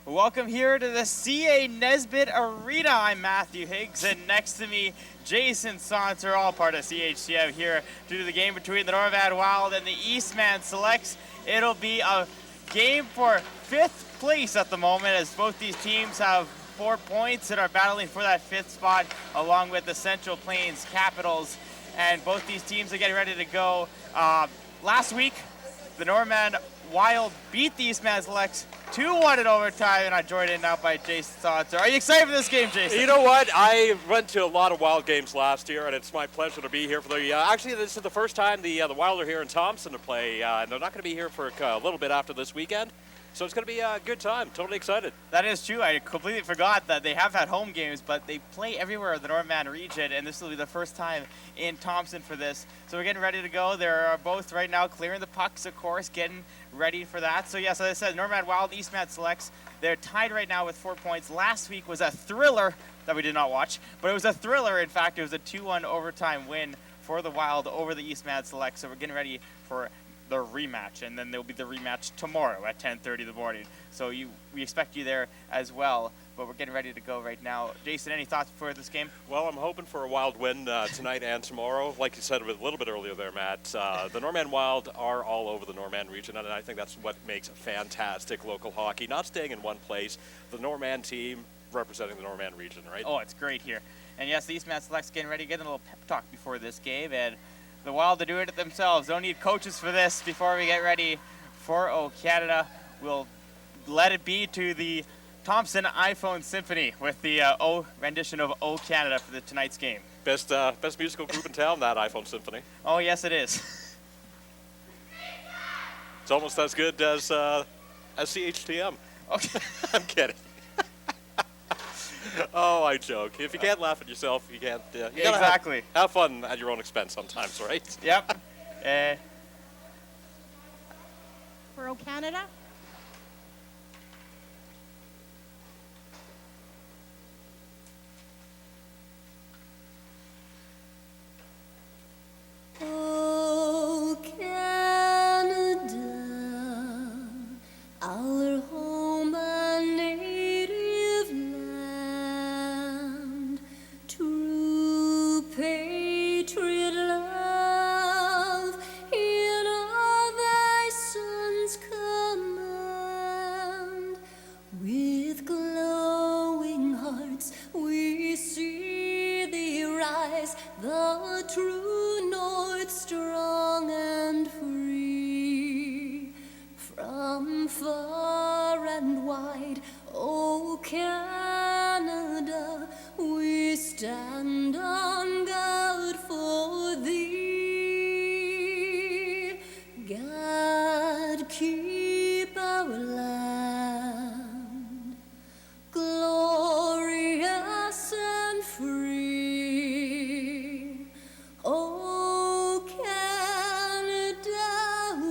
Welcome here to the CA Nesbitt Arena. I'm Matthew Higgs, and next to me, Jason Saunter, all part of CHCF here due to the game between the Norvad Wild and the Eastman Selects. It'll be a game for 5th place at the moment, as both these teams have 4 points and are battling for that 5th spot, along with the Central Plains Capitals. And both these teams are getting ready to go. Last week, the Norman Wild beat the Eastman Selects 2-1 in overtime, and I'm joined in now by Jason Saunter. Are you excited for this game, Jason? You know what? I went to a lot of Wild games last year, and it's my pleasure to be here for the. Actually, this is the first time the Wild are here in Thompson to play, and they're not going to be here for a little bit after this weekend. So it's going to be a good time. Totally excited. That is true. I completely forgot that they have had home games, but they play everywhere in the Norman region, and this will be the first time in Thompson for this. So we're getting ready to go. They're both right now clearing the pucks, of course, getting ready for that. So yes, as I said, Norman Wild, Eastman Selects, they're tied right now with 4 points. Last week was a thriller that we did not watch, but it was a thriller. In fact, it was a 2-1 overtime win for the Wild over the Eastman Selects. So we're getting ready for the rematch, and then there'll be the rematch tomorrow at 10:30 in the morning. So we expect you there as well, but we're getting ready to go right now. Jason, any thoughts before this game? Well, I'm hoping for a Wild win tonight and tomorrow. Like you said a little bit earlier there, Matt, the Norman Wild are all over the Norman region, and I think that's what makes fantastic local hockey, not staying in one place. The Norman team representing the Norman region, right? Oh, it's great here. And yes, the Eastman Selects getting ready, getting a little pep talk before this game, and the Wild are doing it themselves. Don't need coaches for this before we get ready for O Canada. We'll let it be to the Thompson iPhone Symphony with the O rendition of O Canada for tonight's game. Best musical group in town, that iPhone Symphony. Oh, yes, it is. It's almost as good as CHTM. Okay. I'm kidding. Oh, I joke. If you can't laugh at yourself, you can't. You gotta exactly. Have fun at your own expense sometimes, right? Yep. For O Canada? Oh, Canada, our home and native land, true patriot love in all thy sons command. With glowing hearts we see thee rise, the true north, strong and free. From far and wide, O Canada, we stand on guard for thee. God keep our land glorious and free. O Canada,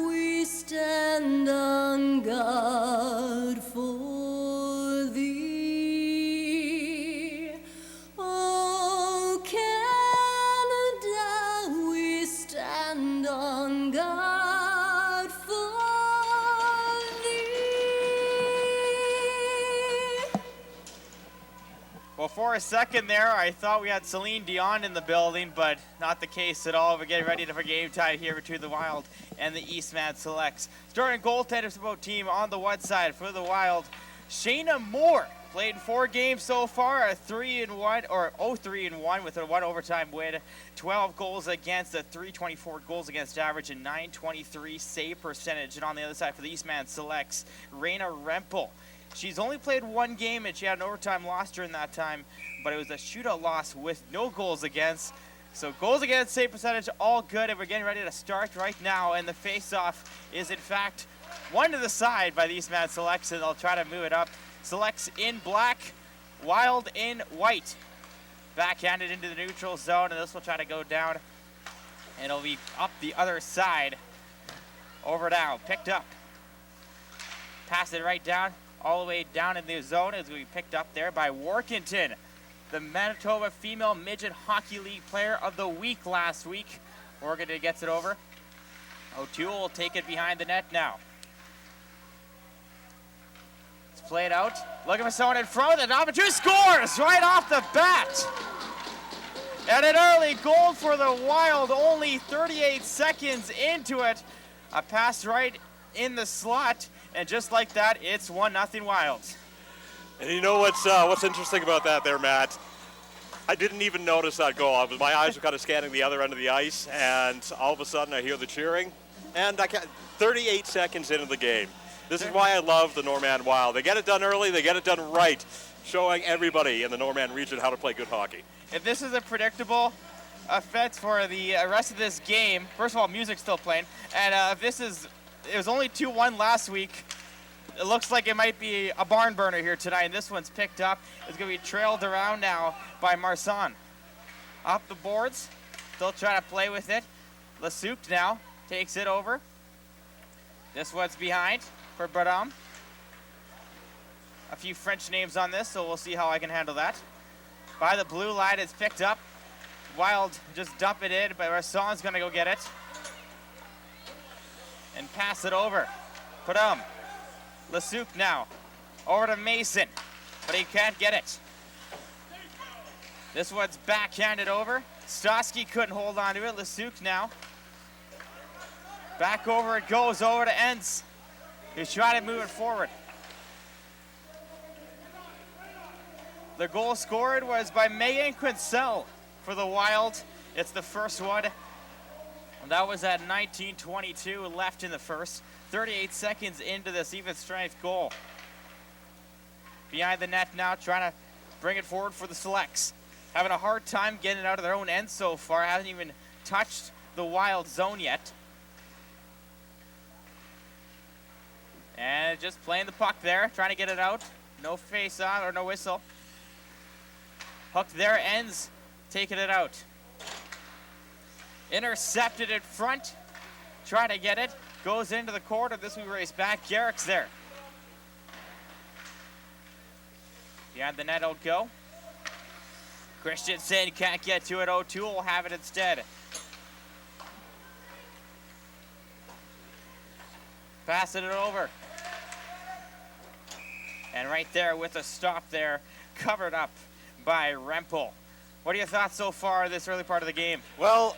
we stand on guard for thee. O Canada, we stand on guard for thee. Well, for a second there, I thought we had Celine Dion in the building, but not the case at all. We're getting ready for game time here between the Wild and the Eastman Selects. Starting goaltenders for both team on the one side for the Wild, Shayna Moore played 4 games so far, a 3-1 or 0-3-1 with a 1 overtime win, 12 goals against, a 324 goals against average, and 923 save percentage. And on the other side for the Eastman Selects, Raina Rempel. She's only played 1 game, and she had an overtime loss during that time, but it was a shootout loss with no goals against. So goals against, save percentage, all good, and we're getting ready to start right now. And the face-off is, in fact, one to the side by the Eastman Selects, and they'll try to move it up. Selects in black, Wild in white. Backhanded into the neutral zone, and this will try to go down, and it'll be up the other side. Over now, picked up. Pass it right down, all the way down in the zone as we picked up there by Workington, the Manitoba Female Midget Hockey League Player of the Week last week. Workington gets it over. O'Toole will take it behind the net now. It's played out. Looking for someone in front of it. Opportunity scores right off the bat. And an early goal for the Wild, only 38 seconds into it. A pass right in the slot, and just like that, it's 1-0 Wild. And you know what's interesting about that there, Matt? I didn't even notice that goal. My eyes were kind of scanning the other end of the ice, and all of a sudden I hear the cheering, and 38 seconds into the game. This is why I love the Norman Wild. They get it done early, they get it done right, showing everybody in the Norman region how to play good hockey. If this is a predictable effect for the rest of this game, first of all, music's still playing, and if it was only 2-1 last week, it looks like it might be a barn burner here tonight, and this one's picked up. It's going to be trailed around now by Marsan. Up the boards, still trying to play with it. Lesuc now takes it over. This one's behind for Bradam. A few French names on this, so we'll see how I can handle that. By the blue line, it's picked up. Wild just dump it in, but Marsan's going to go get it. And pass it over. Bradam. Lesuc now. Over to Mason, but he can't get it. This one's backhanded over. Stosky couldn't hold on to it. Lesuc now. Back over it goes, over to Enns. He's trying to move it forward. The goal scored was by Megan Quincel for the Wild. It's the first one. And that was at 19:22 left in the first. 38 seconds into this even strength goal. Behind the net now, trying to bring it forward for the Selects. Having a hard time getting it out of their own end so far. Hasn't even touched the Wild zone yet. And just playing the puck there, trying to get it out. No face on or no whistle. Hooked there, Enns taking it out. Intercepted in front, trying to get it. Goes into the corner. This will be raced back. Garrick's there. Behind the net, it'll go. Christensen can't get to it. O'Toole will have it instead. Passing it over. And right there with a stop there, covered up by Rempel. What are your thoughts so far this early part of the game? Well,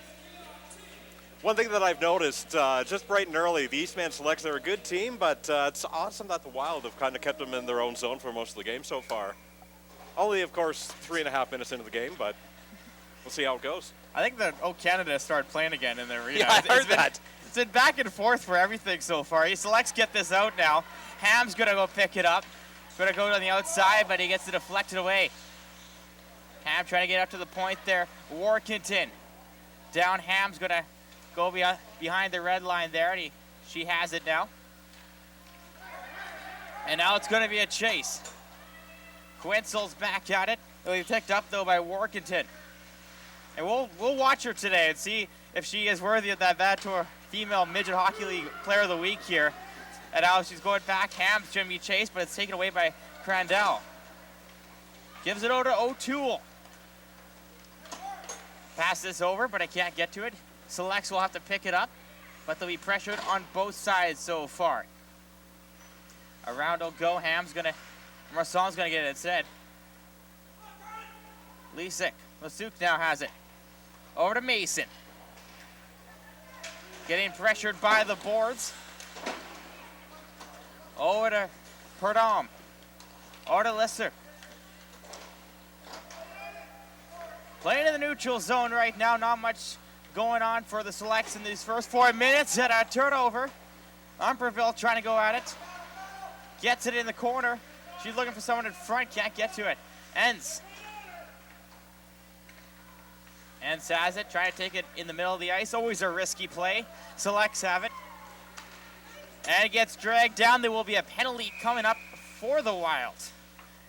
one thing that I've noticed, just bright and early, the Eastman Selects are a good team, but it's awesome that the Wild have kind of kept them in their own zone for most of the game so far. Only, of course, 3.5 minutes into the game, but we'll see how it goes. I think that Canada started playing again in the arena. Yeah, I heard that. It's been back and forth for everything so far. He selects get this out now. Ham's going to go pick it up. Going to go on the outside, but he gets it deflected away. Ham trying to get up to the point there. Warkentin down. Ham's going to go behind the red line there, and she has it now. And now it's going to be a chase. Quincel's back at it. It'll be picked up, though, by Warkentin. And we'll watch her today and see if she is worthy of that Tour Female Midget Hockey League Player of the Week here. And now she's going back. Ham's going to be chased, but it's taken away by Crandell. Gives it over to O'Toole. Pass this over, but I can't get to it. Selects will have to pick it up, but they'll be pressured on both sides so far. Around will go. Marsan's going to get it instead. Lesuc now has it. Over to Mason. Getting pressured by the boards. Over to Perdom. Over to Lesser. Playing in the neutral zone right now. Not much going on for the Selects in these first 4 minutes. And a turnover. Umperville trying to go at it. Gets it in the corner. She's looking for someone in front. Can't get to it. Enns has it. Trying to take it in the middle of the ice. Always a risky play. Selects have it. And it gets dragged down. There will be a penalty coming up for the Wild.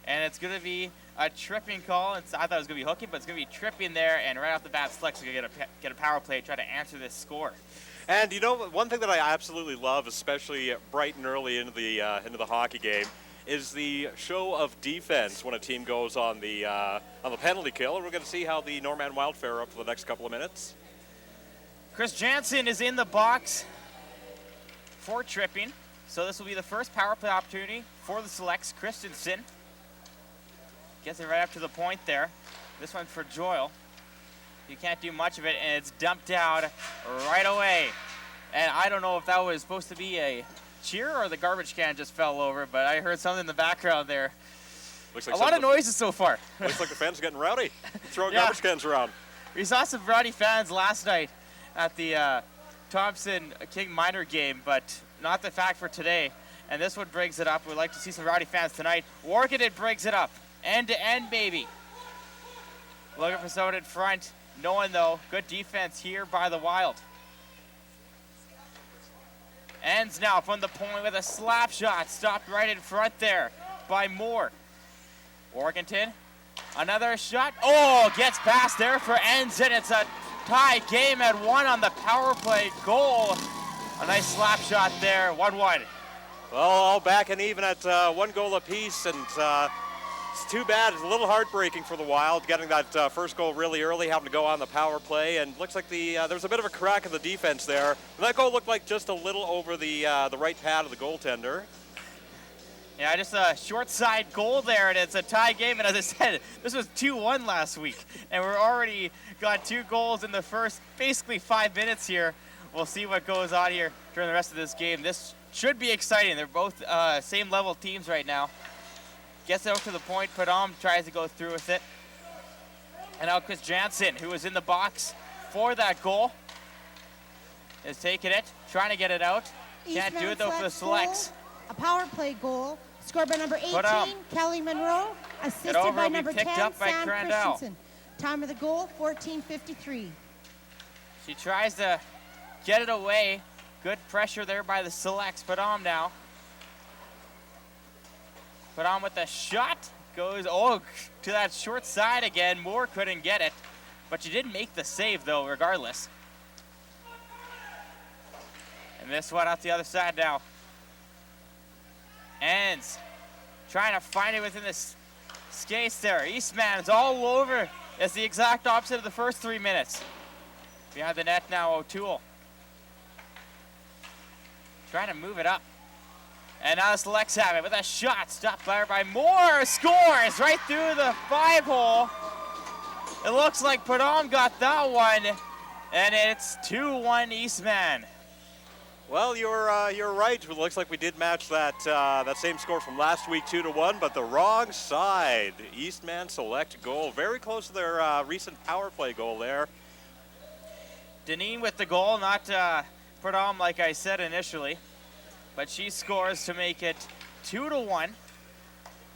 And it's going to be a tripping call. I thought it was going to be hooking, but it's going to be tripping there. And right off the bat, Selects are going to get a power play, try to answer this score. And you know, one thing that I absolutely love, especially bright and early into the hockey game, is the show of defense when a team goes on the penalty kill. And we're going to see how the Norman Wild fare up for the next couple of minutes. Chris Jansen is in the box for tripping. So this will be the first power play opportunity for the Selects. Christensen gets it right up to the point there. This one for Joyle. You can't do much of it, and it's dumped out right away. And I don't know if that was supposed to be a cheer or the garbage can just fell over, but I heard something in the background there. Looks like a lot of noises so far. Looks like the fans are getting rowdy, throwing Yeah. garbage cans around. We saw some rowdy fans last night at the Thompson King Minor game, but not the fact for today. And this one brings it up. We'd like to see some rowdy fans tonight. Warkenden brings it up. End to end, baby. Looking for someone in front. No one, though. Good defense here by the Wild. Ends now from the point with a slap shot. Stopped right in front there by Moore. Warkenden, another shot. Oh, gets past there for Ends, and it's a tie game at 1 on the power play goal. A nice slap shot there, 1-1. Well, all back and even at 1 goal apiece, and it's too bad. It's a little heartbreaking for the Wild, getting that first goal really early, having to go on the power play, and looks like there was a bit of a crack in the defense there. And that goal looked like just a little over the right pad of the goaltender. Yeah, just a short side goal there, and it's a tie game. And as I said, this was 2-1 last week, and we're already got 2 goals in the first basically 5 minutes here. We'll see what goes on here during the rest of this game. This should be exciting. They're both same level teams right now. Gets it out to the point. Padom tries to go through with it. And now Chris Jansen, who was in the box for that goal, is taking it, trying to get it out. Can't do it though for the Selects. A power play goal scored by number 18, Kelly Monroe, assisted over, by it'll be number picked 10, up by Sam Crandall. Christensen. Time of the goal, 14:53. She tries to get it away. Good pressure there by the Selects. Padom now. Padom with the shot. Goes, to that short side again. Moore couldn't get it. But she did make the save, though, regardless. And this one out the other side now. Ends. Trying to find it within the skates there. Eastman is all over. It's the exact opposite of the first 3 minutes. Behind the net now, O'Toole. Trying to move it up. And now the Selects have it with a shot. Stopped by Moore. Scores right through the 5-hole. It looks like Padom got that one. And it's 2-1 Eastman. Well, you're right. It looks like we did match that same score from last week, 2-1, but the wrong side. Eastman Select goal, very close to their recent power play goal there. Deneen with the goal, not Padom like I said initially, but she scores to make it 2-1.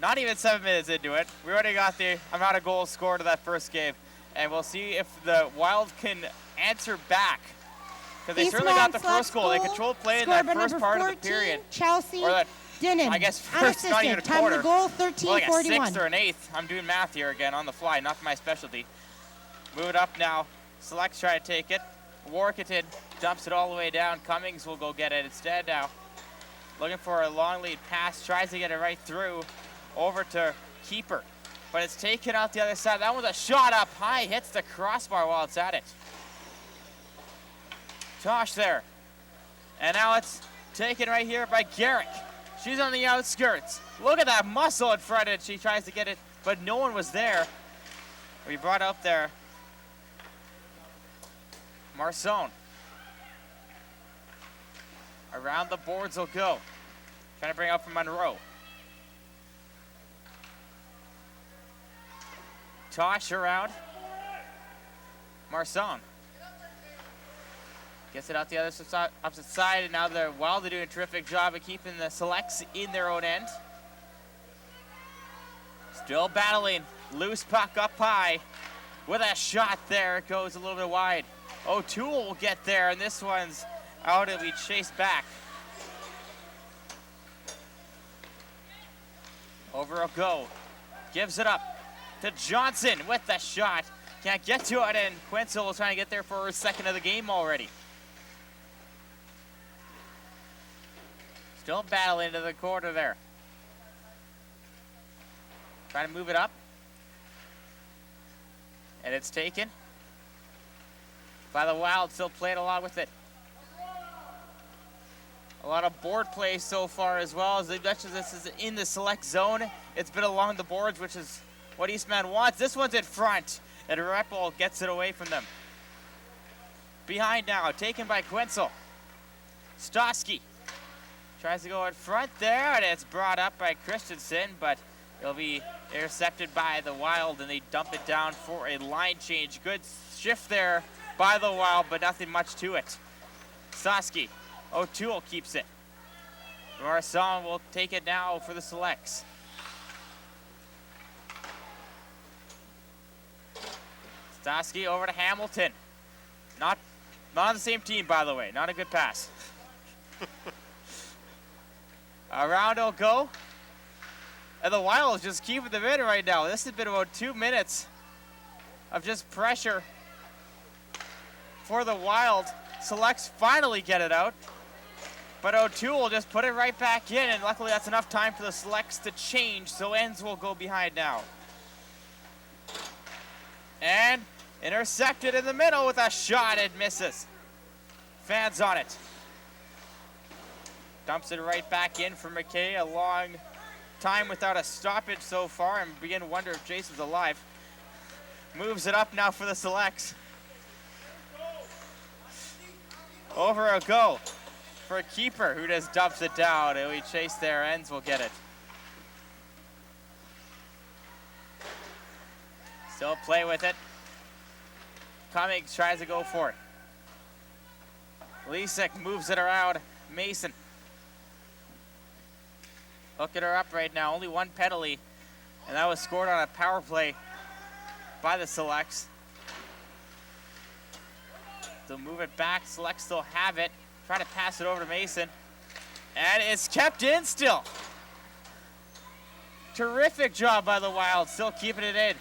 Not even 7 minutes into it. We already got the amount of goals scored to that first game, and we'll see if the Wild can answer back. Because they certainly got the first goal. They controlled play in that first part of the period. Chelsea Or that, Dinnan. I guess first, not even a Time quarter. of the goal, Well, like a 13:41. sixth or an eighth. I'm doing math here again on the fly, not my specialty. Move it up now. Selects try to take it. Warkenden dumps it all the way down. Cummings will go get it instead now. Looking for a long lead pass. Tries to get it right through over to Keeper. But it's taken out the other side. That one's a shot up high. Hits the crossbar while it's at it. Tosh there. And now it's taken right here by Garrick. She's on the outskirts. Look at that muscle in front of it. She tries to get it, but no one was there. We brought up there Marcone. Around the boards will go. Trying to bring up from Monroe. Tosh around. Marcone. Gets it out the opposite side, and now the Wild are doing a terrific job of keeping the Selects in their own end. Still battling. Loose puck up high. With a shot there, it goes a little bit wide. O'Toole will get there, and this one's out. It'll be chased back. Over a go. Gives it up to Johnson with the shot. Can't get to it, and Quinzel was trying to get there for his second of the game already. Still battling into the corner there. Trying to move it up. And it's taken by the Wild, still playing along with it. A lot of board play so far as well. As much as this is in the select zone, it's been along the boards, which is what Eastman wants. This one's in front, and Reppel gets it away from them. Behind now, taken by Quinzel. Stosky tries to go in front there, and it's brought up by Christensen, but it'll be intercepted by the Wild, and they dump it down for a line change. Good shift there by the Wild, but nothing much to it. Stosky. O'Toole keeps it. Marsan will take it now for the selects. Stosky over to Hamilton. Not on the same team, by the way. Not a good pass. Around it'll go. And the Wild is just keeping them in right now. This has been about 2 minutes of just pressure for the Wild. Selects finally get it out. But O'Toole will just put it right back in, and luckily that's enough time for the selects to change, so ends will go behind now. And intercepted in the middle with a shot, it misses. Fans on it. Dumps it right back in for McKay, a long time without a stoppage so far, and begin to wonder if Jason's alive. Moves it up now for the selects. Over a go for a keeper who just dumps it down, and we chase there. Ends will get it. Still play with it. Cummings tries to go for it. Lisek moves it around. Mason. Hooking her up right now. Only one penalty, and that was scored on a power play by the selects. They'll move it back. Selects still have it. Try to pass it over to Mason. And it's kept in still. Terrific job by the Wild, still keeping it in.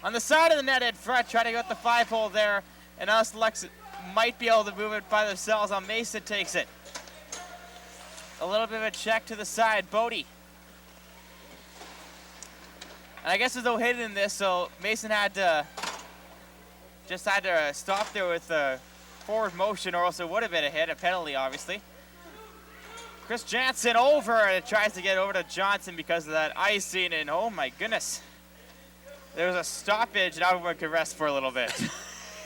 On the side of the net in front, trying to get the 5-hole there. And now Selects might be able to move it by themselves. On Mason takes it. A little bit of a check to the side. Bodie. And I guess there's no hit in this, so Mason had to stop there with forward motion, or else it would have been a hit, a penalty, obviously. Chris Jansen over, and it tries to get over to Johnson because of that icing, and oh my goodness. There's a stoppage, and everyone could rest for a little bit.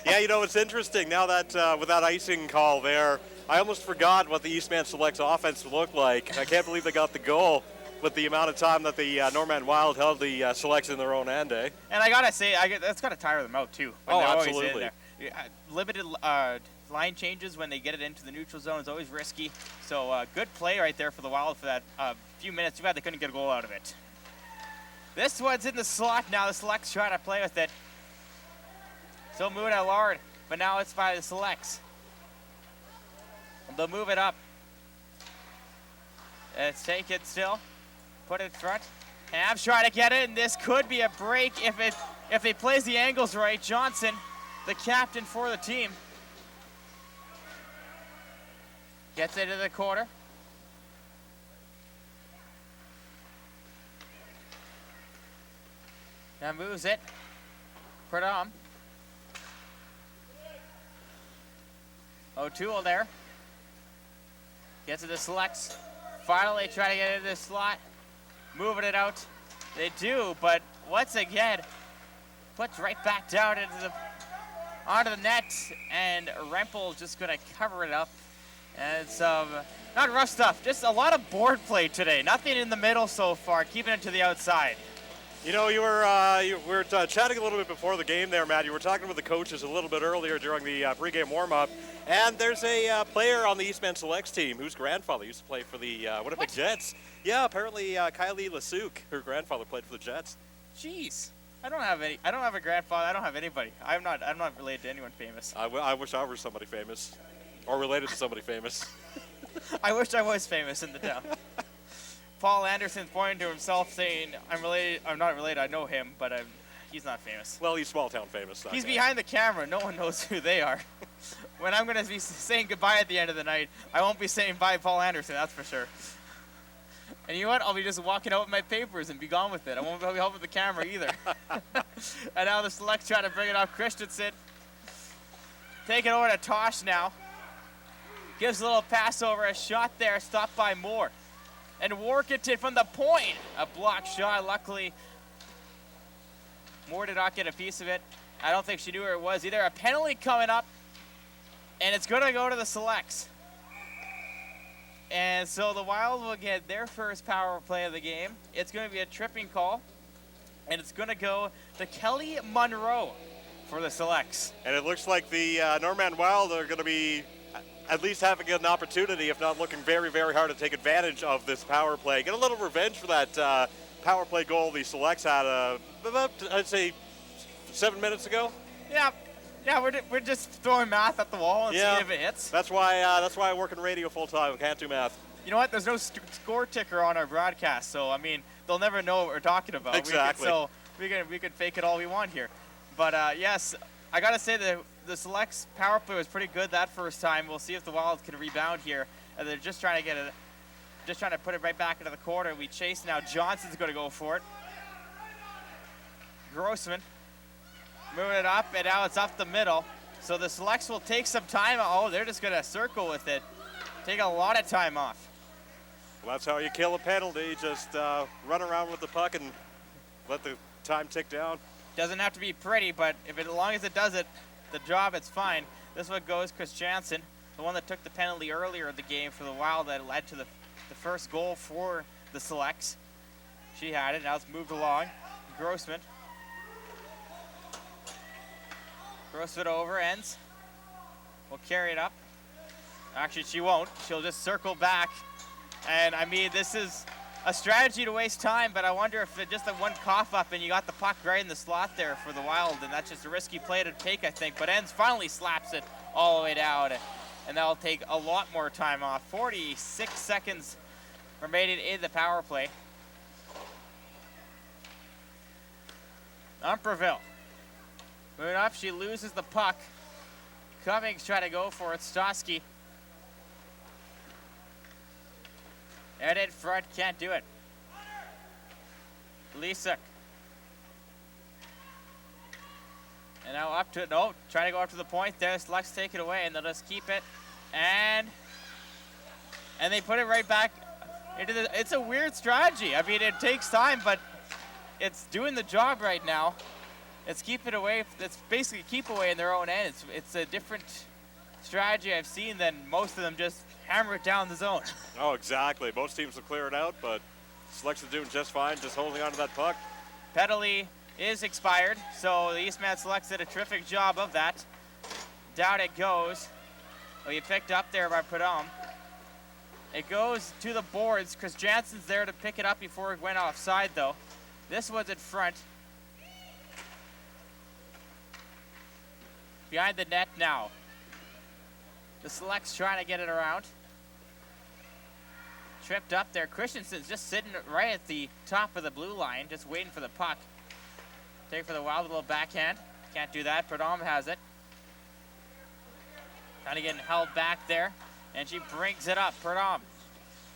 Yeah, you know, it's interesting. Now that with that icing call there, I almost forgot what the Eastman Selects offense looked like. I can't believe they got the goal with the amount of time that the Norman Wild held the Selects in their own end, eh? And I gotta say, that's gotta tire them out too. Oh, absolutely. Limited line changes when they get it into the neutral zone is always risky. So good play right there for the Wild for that few minutes. Too bad they couldn't get a goal out of it. This one's in the slot now. The Selects trying to play with it. Still moving at Lard, but now it's by the Selects. They'll move it up. Let's take it still. Put it in front. Habs trying to get it, and this could be a break if he plays the angles right. Johnson, the captain for the team, gets it to the corner. Now moves it. Pradam. O'Toole there. Gets it to Selects. Finally trying to get it into the slot. Moving it out. They do, but once again, puts right back down onto the net, and Rempel just going to cover it up. And it's not rough stuff, just a lot of board play today. Nothing in the middle so far, keeping it to the outside. You know, we were chatting a little bit before the game there, Matt. You were talking with the coaches a little bit earlier during the pregame warm-up, and there's a player on the Eastman Selects team whose grandfather used to play for the Winnipeg Jets. Yeah, apparently Kylie Lasuk, her grandfather played for the Jets. Jeez. I don't have a grandfather. I don't have anybody. I'm not related to anyone famous. I wish I were somebody famous, or related to somebody famous. I wish I was famous in the town. Paul Anderson's pointing to himself, saying, I'm not related. I know him, but he's not famous. Well, he's small town famous. He's behind the camera. No one knows who they are. When I'm going to be saying goodbye at the end of the night, I won't be saying bye Paul Anderson. That's for sure. And you know what? I'll be just walking out with my papers and be gone with it. I won't be helping the camera either. And now the Selects trying to bring it off Christensen. Take it over to Tosh now. Gives a little pass over, a shot there, stopped by Moore. And Workington from the point. A block shot, luckily. Moore did not get a piece of it. I don't think she knew where it was either. A penalty coming up, and it's going to go to the Selects. And so the Wild will get their first power play of the game. It's going to be a tripping call, and it's going to go to Kelly Monroe for the Selects. And it looks like the Norman Wild are going to be at least having an opportunity, if not looking very, very hard to take advantage of this power play. Get a little revenge for that power play goal the Selects had about, I'd say, 7 minutes ago. Yeah, we're just throwing math at the wall and seeing if it hits. That's why I work in radio full time. We can't do math. You know what? There's no score ticker on our broadcast, so I mean they'll never know what we're talking about. Exactly. We can fake it all we want here. But yes, I gotta say the Selects power play was pretty good that first time. We'll see if the Wild can rebound here. And they're just trying to put it right back into the corner. We chase now. Johnson's going to go for it. Grossman moving it up, and now it's up the middle. So the Selects will take some time. Oh, they're just going to circle with it. Take a lot of time off. Well, that's how you kill a penalty. Just run around with the puck and let the time tick down. Doesn't have to be pretty, but as long as it does it, the job, it's fine. This one goes Chris Jansen, the one that took the penalty earlier in the game for the Wild that led to the first goal for the Selects. She had it. Now it's moved along. Grossman over, ends. Will carry it up. Actually, she won't. She'll just circle back. And, I mean, this is a strategy to waste time, but I wonder if it just a one cough up and you got the puck right in the slot there for the Wild, and that's just a risky play to take, I think. But Ends finally slaps it all the way down, and that'll take a lot more time off. 46 seconds remaining in the power play. Umperville. Moving up, she loses the puck. Cummings trying to go for it. Stosky. And in front, can't do it. Lisa. And now up to, no, trying to go up to the point there. Lux take it away, and they'll just keep it. And they put it right back into the, it's a weird strategy. I mean, it takes time, but it's doing the job right now. It's keep it away. It's basically keep away in their own end. It's a different strategy I've seen than most of them just hammer it down the zone. Oh, exactly. Most teams will clear it out, but Selects are doing just fine, just holding on to that puck. Penalty is expired, so the Eastman Selects did a terrific job of that. Down it goes. Oh, you picked up there by Prudhomme. It goes to the boards. Chris Jansen's there to pick it up before it went offside, though. This was in front. Behind the net now. The Selects trying to get it around. Tripped up there. Christensen's just sitting right at the top of the blue line, just waiting for the puck. Take for the Wild, a little backhand. Can't do that. Prudhomme has it. Kind of getting held back there. And she brings it up. Prudhomme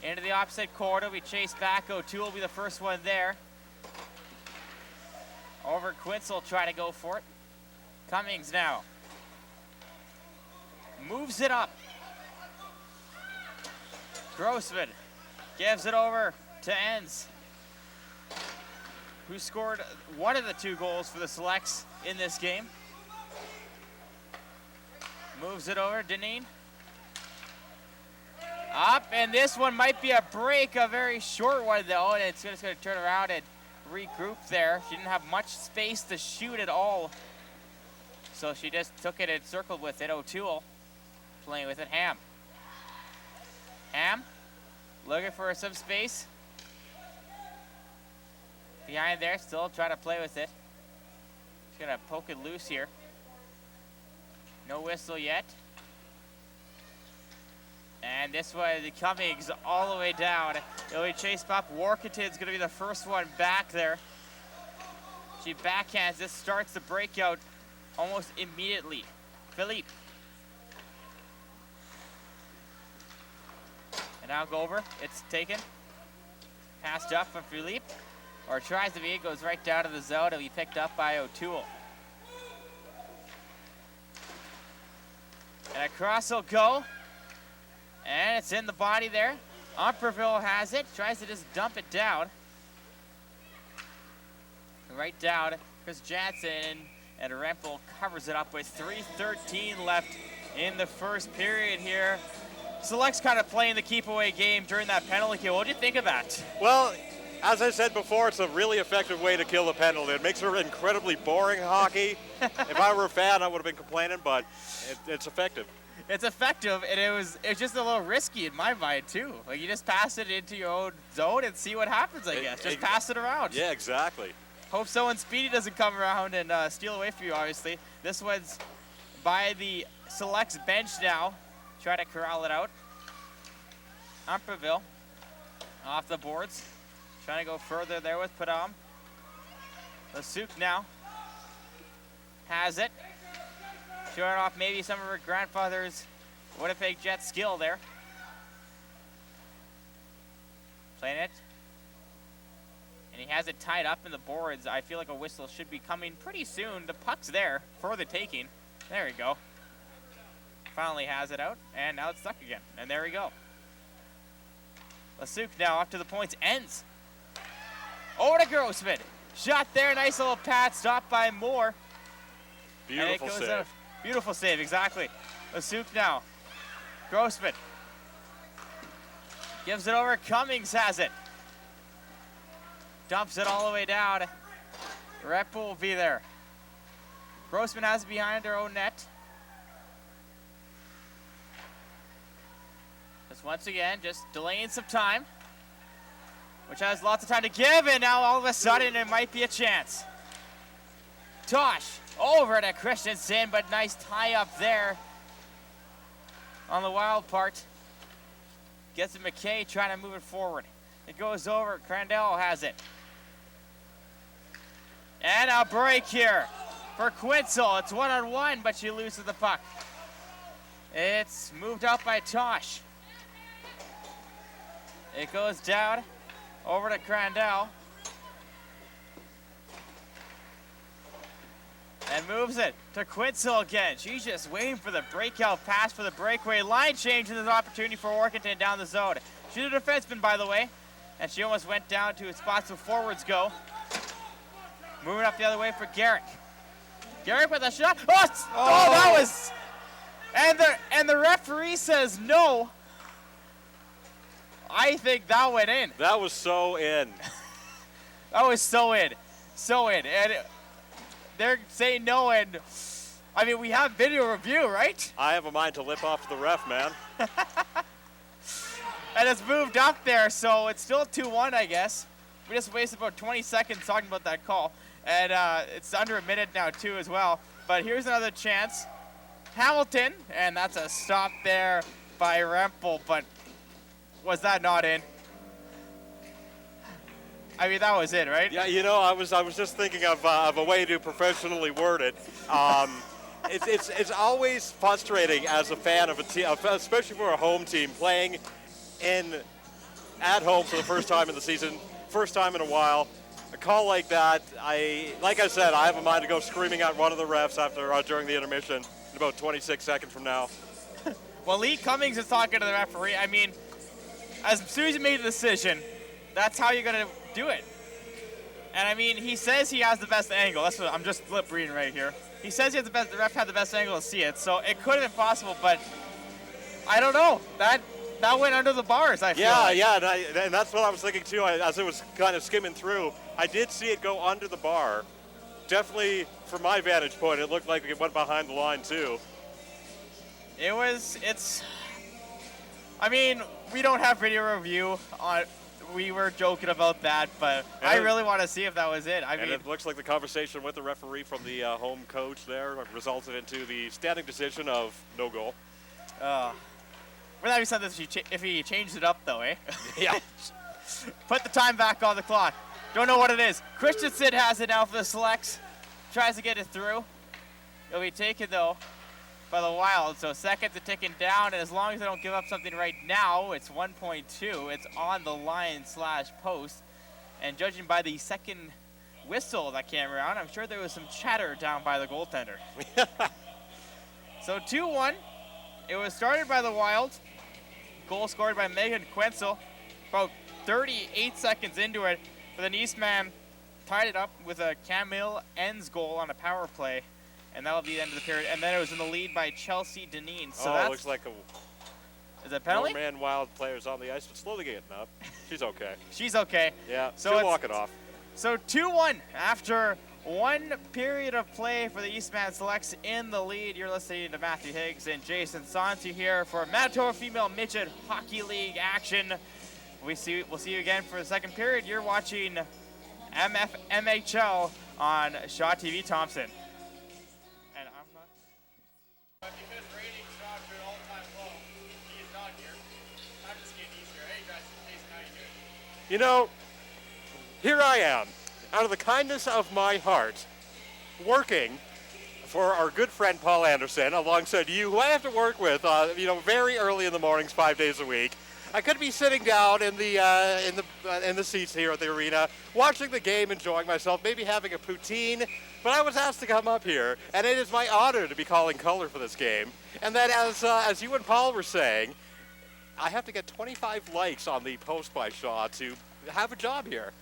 into the opposite corner. We chase back. O'Toole will be the first one there. Over Quinzel, try to go for it. Cummings now. Moves it up. Grossman gives it over to Enns, who scored one of the two goals for the Selects in this game. Moves it over, Deneen. Up, and this one might be a break, a very short one though, and it's just going to turn around and regroup there. She didn't have much space to shoot at all, so she just took it and circled with it. O'Toole playing with it. Ham looking for some space. Behind there, still trying to play with it. She's going to poke it loose here. No whistle yet. And this one, the Cummings all the way down. It'll be chased up. Workington's going to be the first one back there. She backhands. This starts the breakout almost immediately. Philippe. And now go over. It's taken. Passed up from Philippe. Or tries to be. It goes right down to the zone. It'll be picked up by O'Toole. And across he'll go. And it's in the body there. Umperville has it, tries to just dump it down. Right down, Chris Jansen, and Rempel covers it up with 3:13 left in the first period here. Select's kind of playing the keep away game during that penalty kill. What do you think of that? Well, as I said before, it's a really effective way to kill a penalty. It makes it incredibly boring hockey. If I were a fan, I would have been complaining, but it's effective. It's effective, and it was just a little risky in my mind too. Like, you just pass it into your own zone and see what happens, I guess. Just pass it around. Yeah, exactly. Hope someone speedy doesn't come around and steal away from you, obviously. This one's by the Select's bench now. Try to corral it out. Umperville off the boards. Trying to go further there with Padam. Lasuk now has it. Showing off maybe some of her grandfather's Winnipeg Jets skill there. Playing it. And he has it tied up in the boards. I feel like a whistle should be coming pretty soon. The puck's there for the taking. There we go. Finally has it out, and now it's stuck again. And there we go. Lasuk now up to the points. Ends. Over to Grossman. Shot there. Nice little pad. Stopped by Moore. Beautiful save. Out. Beautiful save, exactly. Lasuk now. Grossman. Gives it over. Cummings has it. Dumps it all the way down. Rep will be there. Grossman has it behind her own net. Just once again, just delaying some time, which has lots of time to give, and now all of a sudden it might be a chance. Tosh over to Christensen, but nice tie up there on the Wild part. Gets it McKay trying to move it forward. It goes over. Crandell has it. And a break here for Quinzel. It's one-on-one, but she loses the puck. It's moved out by Tosh. It goes down over to Crandell. And moves it to Quinzel again. She's just waiting for the breakout pass for the breakaway. Line change, and there's an opportunity for Orkington down the zone. She's a defenseman, by the way, and she almost went down to a spot so forwards go. Moving up the other way for Garrick. Garrick with a shot. Oh, that was... And the referee says no. I think that went in. That was so in. That was so in. So in. And they're saying no, and I mean, we have video review, right? I have a mind to lip off the ref, man. And it's moved up there, so it's still 2-1, I guess. We just wasted about 20 seconds talking about that call. And it's under a minute now, too, as well. But here's another chance. Hamilton, and that's a stop there by Rempel, but was that not in? I mean, that was it, right? Yeah, you know, I was just thinking of a way to professionally word it. It's always frustrating as a fan of a team, especially for a home team, playing at home for the first time in the season, first time in a while. A call like that, like I said, I have a mind to go screaming at one of the refs after during the intermission in about 26 seconds from now. Well, Lee Cummings is talking to the referee. I mean, as soon as you made the decision, that's how you're going to do it. And I mean, he says he has the best angle. That's what I'm just lip reading right here. He says he has the ref had the best angle to see it, so it could have been possible, but I don't know. That went under the bars, I feel. Yeah, and that's what I was thinking too. As it was kind of skimming through, I did see it go under the bar. Definitely, from my vantage point, it looked like it went behind the line too. I mean, we don't have video review on. We were joking about that, but I really want to see if that was it. I mean, it looks like the conversation with the referee from the home coach there resulted into the standing decision of no goal. Would that be something if he changed it up, though, eh? Yeah. Put the time back on the clock. Don't know what it is. Christensen has it now for the Selects. Tries to get it through. It'll be taken, though, by the Wild. So seconds are ticking down, and as long as they don't give up something right now, it's 1.2. It's on the line/post. And judging by the second whistle that came around, I'm sure there was some chatter down by the goaltender. So 2-1. It was started by the Wild. Goal scored by Megan Quenzel about 38 seconds into it. But then Eastman tied it up with a Camille Enns goal on a power play. And that'll be the end of the period. And then it was in the lead by Chelsea Deneen. So it looks like is it a penalty? Norman Wild players on the ice, but slowly getting up. She's okay. She's okay. Yeah, so she'll walk it off. So 2-1 after one period of play for the Eastman Selects in the lead. You're listening to Matthew Higgs and Jason Santi here for Manitoba Female Midget Hockey League action. We'll see you again for the second period. You're watching MFMHL on Shaw TV Thompson. And I'm not. But because ratings dropped to an all-time low, he is not here. I'm just getting easier. Hey guys, Jason, how you doing? You know, here I am, out of the kindness of my heart, working for our good friend Paul Anderson alongside you, who I have to work with, very early in the mornings, 5 days a week. I could be sitting down in the seats here at the arena, watching the game, enjoying myself, maybe having a poutine. But I was asked to come up here, and it is my honor to be calling color for this game. And that, as you and Paul were saying, I have to get 25 likes on the post by Shaw to have a job here.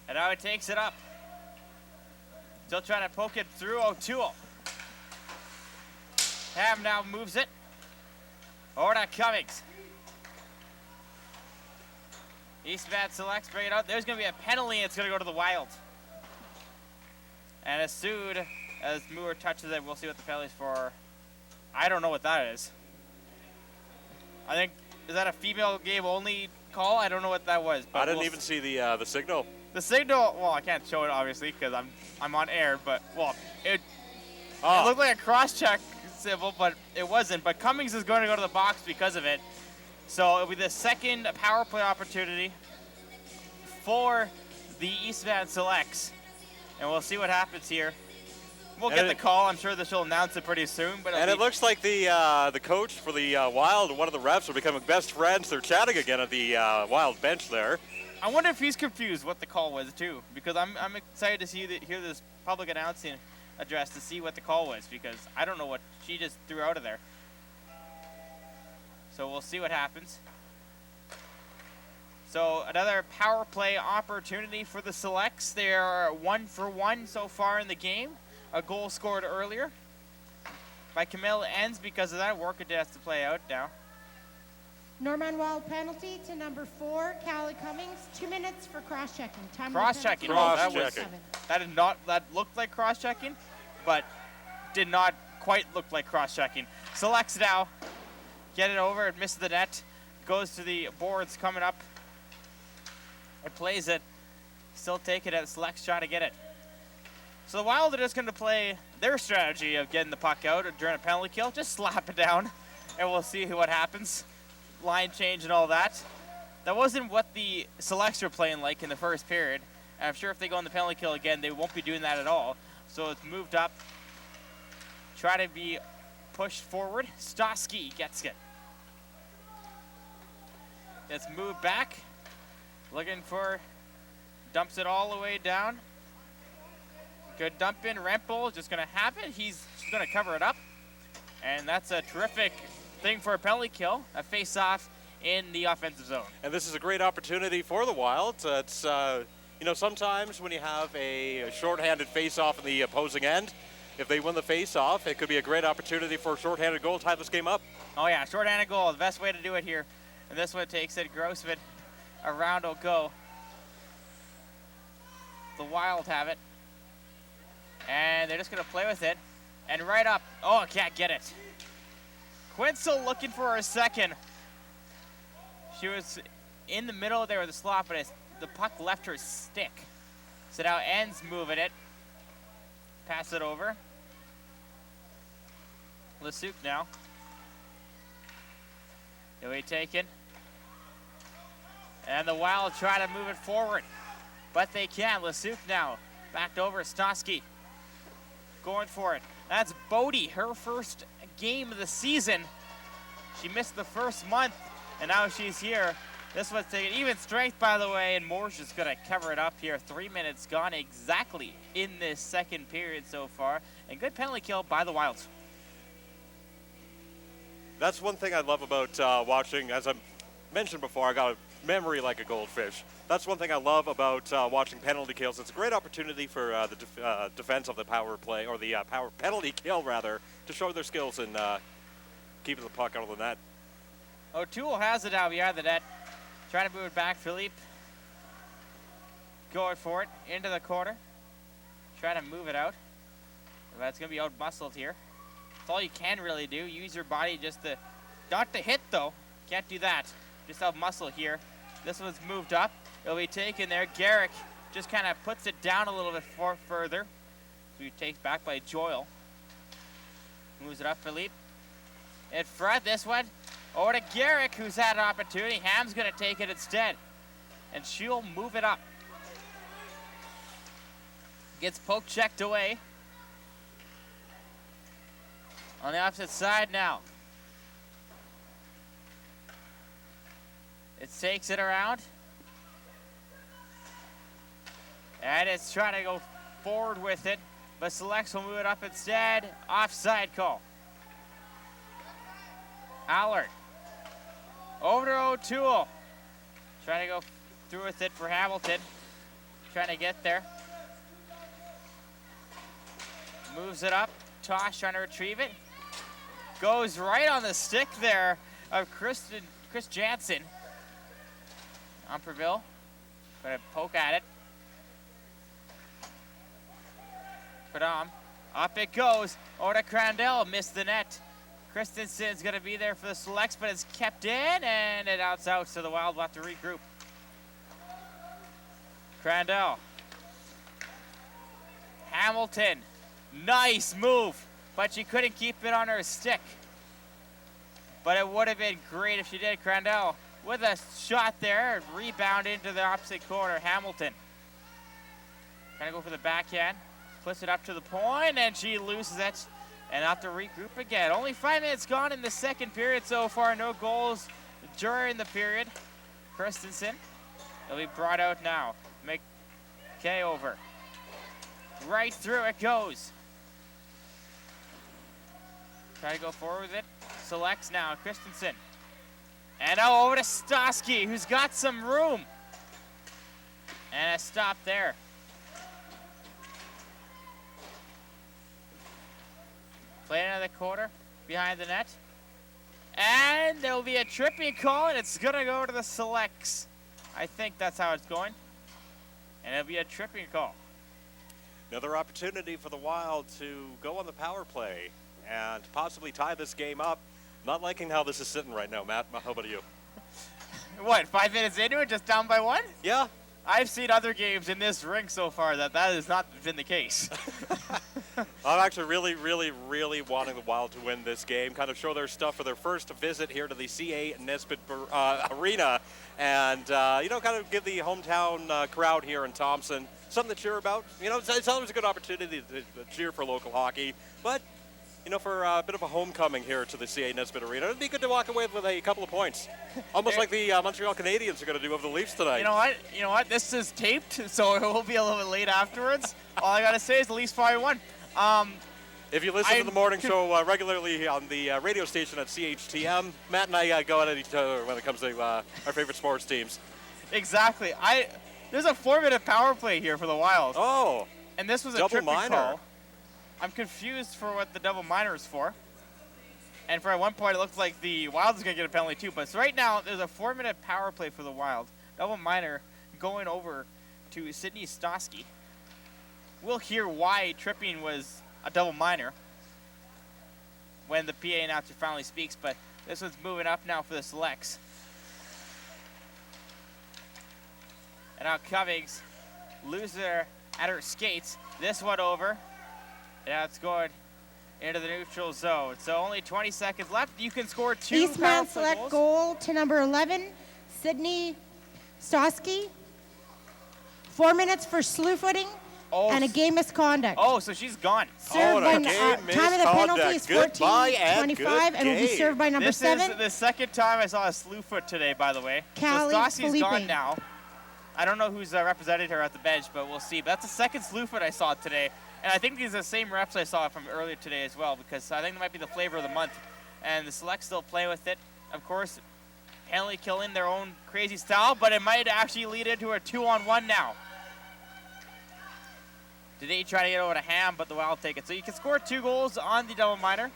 And now it takes it up. Still trying to poke it through O'Toole. Ham now moves it. Over to Cummings. Eastman Selects, bring it out. There's going to be a penalty, and it's going to go to the Wild. And as soon as Moore touches it, we'll see what the penalty's for. I don't know what that is. I think, is that a female game only call? I don't know what that was. I didn't even see the signal. The signal, well, I can't show it obviously because I'm on air, but it looked like a cross-check symbol, but it wasn't. But Cummings is going to go to the box because of it. So it'll be the second power play opportunity for the Eastman Selects, and we'll see what happens here. We'll get the call. I'm sure this will announce it pretty soon. But it looks like the coach for the Wild and one of the refs are becoming best friends. They're chatting again at the Wild bench there. I wonder if he's confused what the call was too, because I'm excited to hear this public announcing address to see what the call was, because I don't know what she just threw out of there. So we'll see what happens. So another power play opportunity for the Selects. They are 1 for 1 so far in the game. A goal scored earlier by Camille Enns. Because of that, Workaday has to play out now. Norman Wild penalty to number 4, Callie Cummings. 2 minutes for cross-checking. Cross-checking. That looked like cross-checking, but did not quite look like cross-checking. Selects now. Get it over. It misses the net. Goes to the boards coming up. It plays it. Still take it at Selects trying to get it. So the Wild are just going to play their strategy of getting the puck out during a penalty kill. Just slap it down, and we'll see what happens. Line change and all that. That wasn't what the Selects were playing like in the first period. And I'm sure if they go on the penalty kill again, they won't be doing that at all. So it's moved up. Try to be pushed forward. Stosky gets it. It's moved back. Looking for, dumps it all the way down. Good dump in. Rempel just going to have it. He's going to cover it up. And that's a terrific thing for a penalty kill, a face-off in the offensive zone. And this is a great opportunity for the Wild. It's sometimes when you have a shorthanded face-off in the opposing end, if they win the face-off, it could be a great opportunity for a shorthanded goal to tie this game up. Oh yeah, shorthanded goal, the best way to do it here. And this one takes it. Grossman, around will go. The Wild have it. And they're just going to play with it. And right up. Oh, I can't get it. Quinzel looking for her second. She was in the middle there with the slot, but the puck left her stick. So now Enns moving it. Pass it over. Lasuk now. He'll be taken. And the Wild try to move it forward, but they can't. Lasuk now backed over. Stosky going for it. That's Bodie, her first game of the season. She missed the first month, and now she's here. This one's taking even strength, by the way, and Moore's just going to cover it up here. 3 minutes gone exactly in this second period so far, and good penalty kill by the Wilds. That's one thing I love about watching. As I mentioned before, I got a memory like a goldfish. That's one thing I love about watching penalty kills. It's a great opportunity for the defense of the power play, or the power penalty kill, rather, to show their skills in keeping the puck out of the net. O'Toole has it out behind the net. Trying to move it back. Philippe going for it into the corner. Trying to move it out. But it's going to be out-muscled here. That's all you can really do. Use your body just to, not to hit though. Can't do that. Just out-muscle here. This one's moved up. It'll be taken there. Garrick just kind of puts it down a little bit further. So he takes back by Joyle. Moves it up, Philippe. In front, this one. Over to Garrick, who's had an opportunity. Ham's going to take it instead. And she'll move it up. Gets poke checked away. On the opposite side now. It takes it around. And it's trying to go forward with it. But Selects will move it up instead. Offside call. Allard. Over to O'Toole. Trying to go through with it for Hamilton. Trying to get there. Moves it up. Tosh trying to retrieve it. Goes right on the stick there of Chris Jansen. Umperville. Gonna poke at it. Padam. Up it goes. Over to Crandell. Missed the net. Christensen's going to be there for the Selects, but it's kept in, and it outs out, so the Wild will have to regroup. Crandell. Hamilton. Nice move, but she couldn't keep it on her stick. But it would have been great if she did. Crandell with a shot there. Rebound into the opposite corner. Hamilton. Trying to go for the backhand. Puts it up to the point, and she loses it. And have to regroup again. Only 5 minutes gone in the second period so far. No goals during the period. Christensen. He'll be brought out now. McKay over. Right through it goes. Try to go forward with it. Selects now. Christensen. And now over to Stosky, who's got some room. And a stop there. Play into the quarter, behind the net. And there will be a tripping call, and it's going to go to the Selects. I think that's how it's going. And it'll be a tripping call. Another opportunity for the Wild to go on the power play and possibly tie this game up. Not liking how this is sitting right now, Matt. How about you? What, 5 minutes into it, just down by one? Yeah. I've seen other games in this rink so far that has not been the case. I'm actually really wanting the Wild to win this game, kind of show their stuff for their first visit here to the CA Nesbitt Arena, and, kind of give the hometown crowd here in Thompson something to cheer about. It's always a good opportunity to cheer for local hockey, but, for a bit of a homecoming here to the CA Nesbitt Arena, it'd be good to walk away with a couple of points. Almost like the Montreal Canadiens are going to do over the Leafs tonight. You know what? This is taped, so it will be a little bit late afterwards. All I got to say is the Leafs probably won. If you listen to the morning show regularly on the radio station at CHTM, Matt and I go at each other when it comes to our favorite sports teams. Exactly. There's a 4-minute power play here for the Wild. Oh. And this was a double tripping minor call. I'm confused for what the double minor is for. And for at one point, it looks like the Wild is going to get a penalty too. But so right now, there's a 4-minute power play for the Wild. Double minor going over to Sydney Stosky. We'll hear why tripping was a double minor when the PA announcer finally speaks. But this one's moving up now for the Selects. And now Cummings loses her at her skates. This one over. Yeah, it's going into the neutral zone. So only 20 seconds left. You can score 2 Eastman power play select goals. goal to number 11, Sydney Stosky, 4 minutes for slew footing and a game misconduct. Oh, so she's gone. Served and by, a game time of the penalty is misconduct. Goodbye and 14:25 and will be good served by number This 7. is the second time I saw a slew foot today, by the way. Callie so Stassi's Felipe. gone now. I don't know who's represented her at the bench, but we'll see. But that's the second slew foot I saw today. And I think these are the same reps I saw from earlier today as well, because I think it might be the flavor of the month. And the Selects still play with it. Of course, penalty killing their own crazy style, but it might actually lead into a 2-on-1 now. Today try to get over to Ham, but the Wild take it. So you can score 2 goals on the double minor,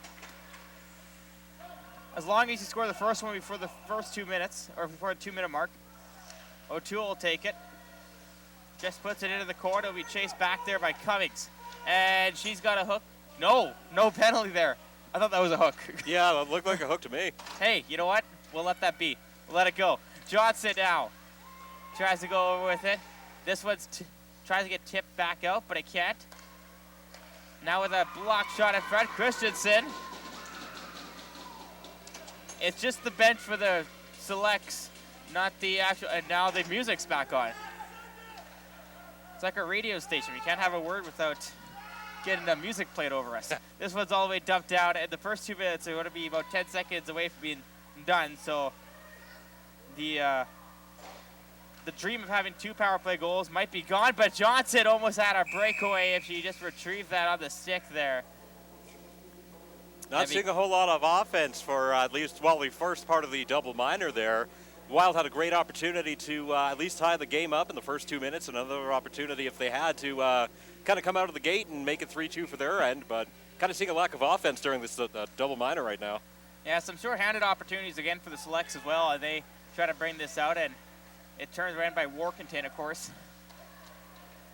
as long as you score the first one before the first 2 minutes, or before the 2-minute mark. O'Toole will take it. Just puts it into the court. It'll be chased back there by Cummings. And she's got a hook. No penalty there. I thought that was a hook. Yeah, it looked like a hook to me. Hey, you know what? We'll let that be. We'll let it go. Johnson now tries to go over with it. This one's tries to get tipped back out, but it can't. Now with a block shot in front, Christensen. It's just the bench for the Selects, not the actual. And now the music's back on. It's like a radio station. We can't have a word without getting the music played over us. This one's all the way dumped out. And the first 2 minutes are going to be about 10 seconds away from being done. So the dream of having 2 power play goals might be gone, but Johnson almost had a breakaway if she just retrieved that on the stick there. Not seeing a whole lot of offense for at least, well, the first part of the double minor there. Wild had a great opportunity to at least tie the game up in the first 2 minutes. Another opportunity if they had to kind of come out of the gate and make it 3-2 for their end, but kind of seeing a lack of offense during this double minor right now. Yeah, some short-handed opportunities again for the Selects as well, and they try to bring this out, and it turns around by Workington, of course.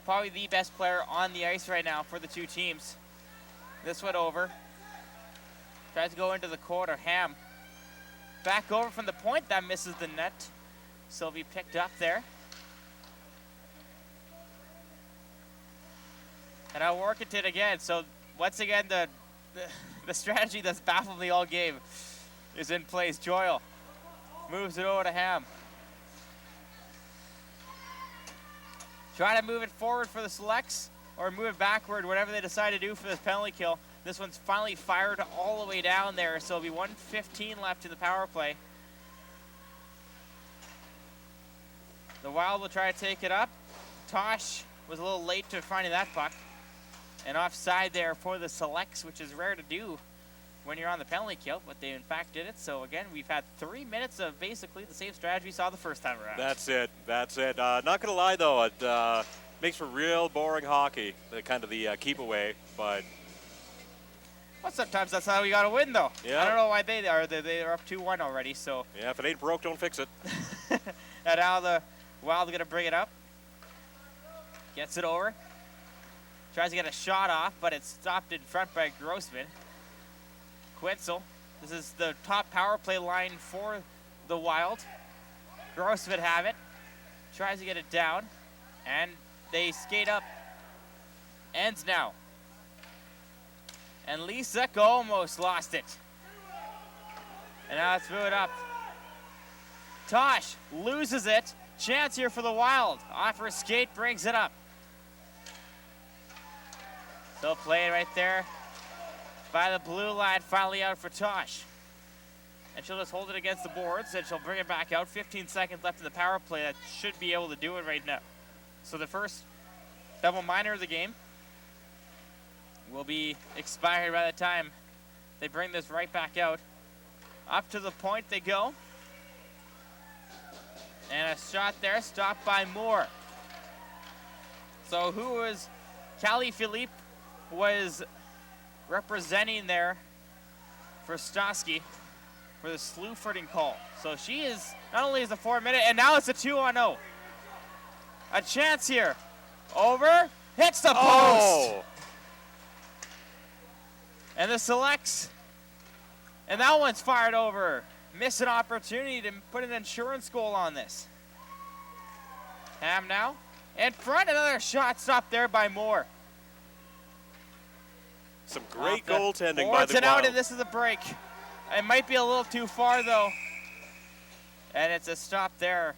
Probably the best player on the ice right now for the 2 teams. This one over. Tries to go into the corner. Ham. Back over from the point. That misses the net. So it'll be picked up there. And now Workington again. So once again, the strategy that's baffled me all game is in place. Joyle moves it over to Ham. Try to move it forward for the Selects, or move it backward, whatever they decide to do for this penalty kill. This one's finally fired all the way down there, so it'll be 1:15 left in the power play. The Wild will try to take it up. Tosh was a little late to finding that puck. And offside there for the Selects, which is rare to do when you're on the penalty kill, but they in fact did it. So again, we've had 3 minutes of basically the same strategy we saw the first time around. That's it. Not going to lie, though, it makes for real boring hockey, the kind of the keep away, but... Well, sometimes that's how we got to win, though. Yeah. I don't know why they are. They're up 2-1 already, so... Yeah, if it ain't broke, don't fix it. And now the Wild are going to bring it up. Gets it over. Tries to get a shot off, but it's stopped in front by Grossman. Quinzel. This is the top power play line for the Wild. Grossman have it. Tries to get it down. And they skate up. Ends now. And Lisa almost lost it. And now let's move it up. Tosh loses it. Chance here for the Wild. Off her skate, brings it up. Still playing right there by the blue line, finally out for Tosh. And she'll just hold it against the boards, and she'll bring it back out. 15 seconds left in the power play. That should be able to do it right now. So the first double minor of the game will be expired by the time they bring this right back out. Up to the point they go. And a shot there, stopped by Moore. So who was Callie Philippe was representing there for Stosky for the slew footing call. So she is, not only is a 4-minute, and now it's a 2-on-0. A chance here. Over, hits the post. Oh! And the Selects, and that one's fired over. Miss an opportunity to put an insurance goal on this. Ham now, in front, another shot stopped there by Moore. Some great goaltending by the Wild. Out, Wild. and this is a break. It might be a little too far, though. And it's a stop there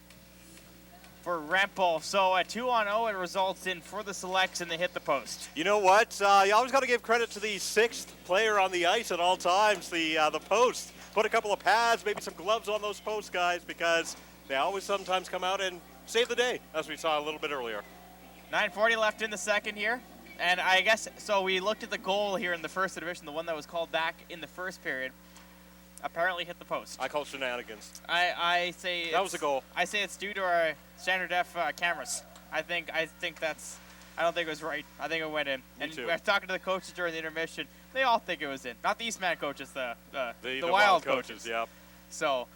for Rempel. So a 2-on-0 it results in for the Selects, and they hit the post. You know what? You always got to give credit to the sixth player on the ice at all times, the post. Put a couple of pads, maybe some gloves on those posts, guys, because they always sometimes come out and save the day, as we saw a little bit earlier. 9:40 left in the second here. And I guess, so we looked at the goal here in the first intermission, the one that was called back in the first period. Apparently hit the post. I call shenanigans. I say that was a goal. I say it's due to our standard def cameras. I think that's. I don't think it was right. I think it went in. Me and too. we were talking to the coaches during the intermission. They all think it was in. Not the Eastman coaches, the Wild coaches. Yeah. So,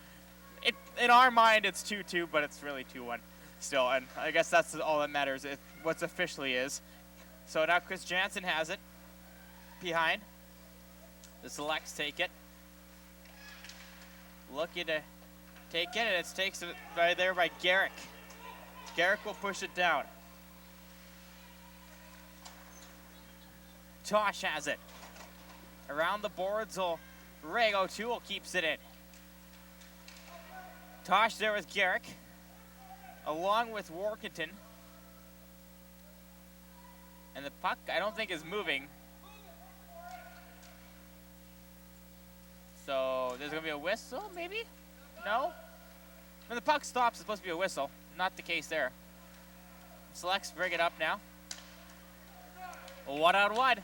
in our mind it's 2-2, but it's really 2-1 still. And I guess that's all that matters. What's officially is. So now Chris Jansen has it behind. The Selects take it. Looking to take it, and it's taken right there by Garrick. Garrick will push it down. Tosh has it. Around the boards, Ray O'Toole keeps it in. Tosh there with Garrick, along with Workington. And the puck, I don't think, is moving. So there's going to be a whistle, maybe? No? When the puck stops, it's supposed to be a whistle. Not the case there. Selects bring it up now. 1-on-1.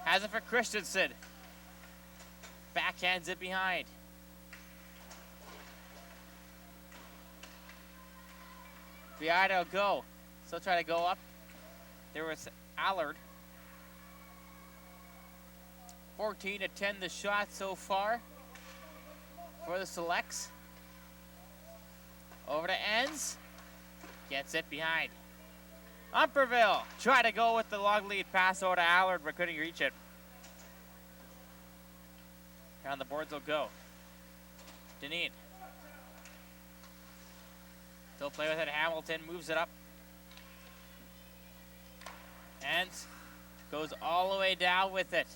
Has it for Christensen. Backhands it behind. Behind will go. Still try to go up. There was Allard. 14-10 the shot so far for the Selects. Over to Enns. Gets it behind. Umperville try to go with the long lead pass over to Allard, but couldn't reach it. Down the boards will go. Deneen. Still play with it. Hamilton moves it up. And goes all the way down with it.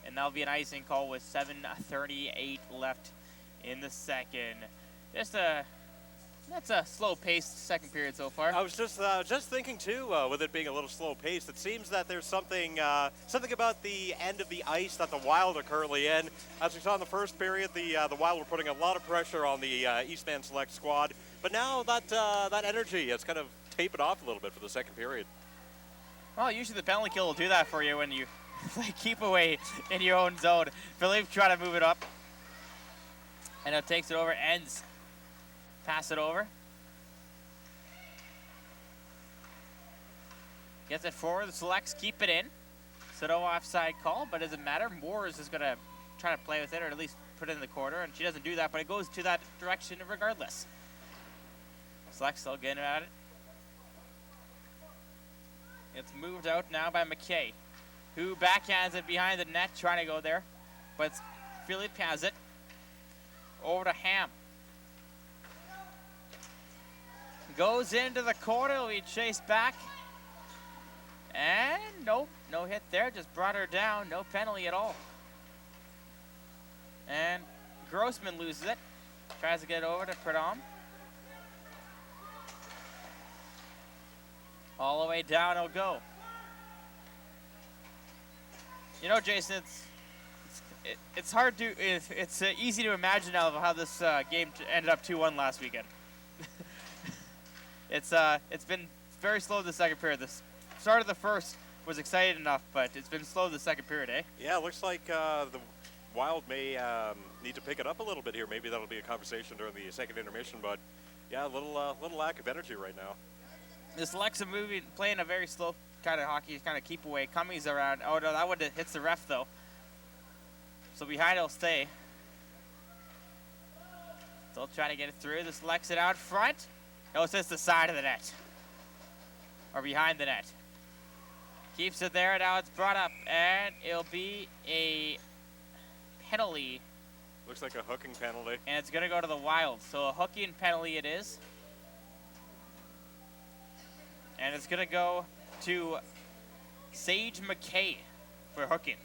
And that'll be an icing call with 7:38 left in the second. That's a slow-paced second period so far. I was just thinking too, with it being a little slow-paced, it seems that there's something about the end of the ice that the Wild are currently in. As we saw in the first period, the Wild were putting a lot of pressure on the Eastman Select squad, but now that energy has kind of tapered off a little bit for the second period. Well, usually the penalty kill will do that for you when you keep away in your own zone. Philippe try to move it up. And it takes it over, Ends. Pass it over. Gets it forward, the Selects keep it in. So no offside call, but it doesn't matter. Moores is going to try to play with it, or at least put it in the corner, and she doesn't do that, but it goes to that direction regardless. Selects still getting at it. It's moved out now by McKay, who backhands it behind the net, trying to go there. But Philippe has it. Over to Ham. Goes into the corner, will be chased back. And nope, no hit there, just brought her down, no penalty at all. And Grossman loses it. Tries to get it over to Pradom. All the way down he'll go. You know, Jason, it's hard to, it's easy to imagine now how this game ended up 2-1 last weekend. It's been very slow the second period. The start of the first was exciting enough, but it's been slow the second period, eh? Yeah, it looks like the Wild may need to pick it up a little bit here. Maybe that'll be a conversation during the second intermission, but yeah, a little lack of energy right now. This Alexa movie playing a very slow kind of hockey, kind of keep away. Cummings around. Oh no, that one hits the ref though. So behind he'll stay. Still trying to get it through. This Alexa it out front. No, it says the side of the net. Or behind the net. Keeps it there, now it's brought up, and it'll be a penalty. Looks like a hooking penalty. And it's gonna go to the Wild. So a hooking penalty it is. And it's gonna go to Sage McKay for hooking.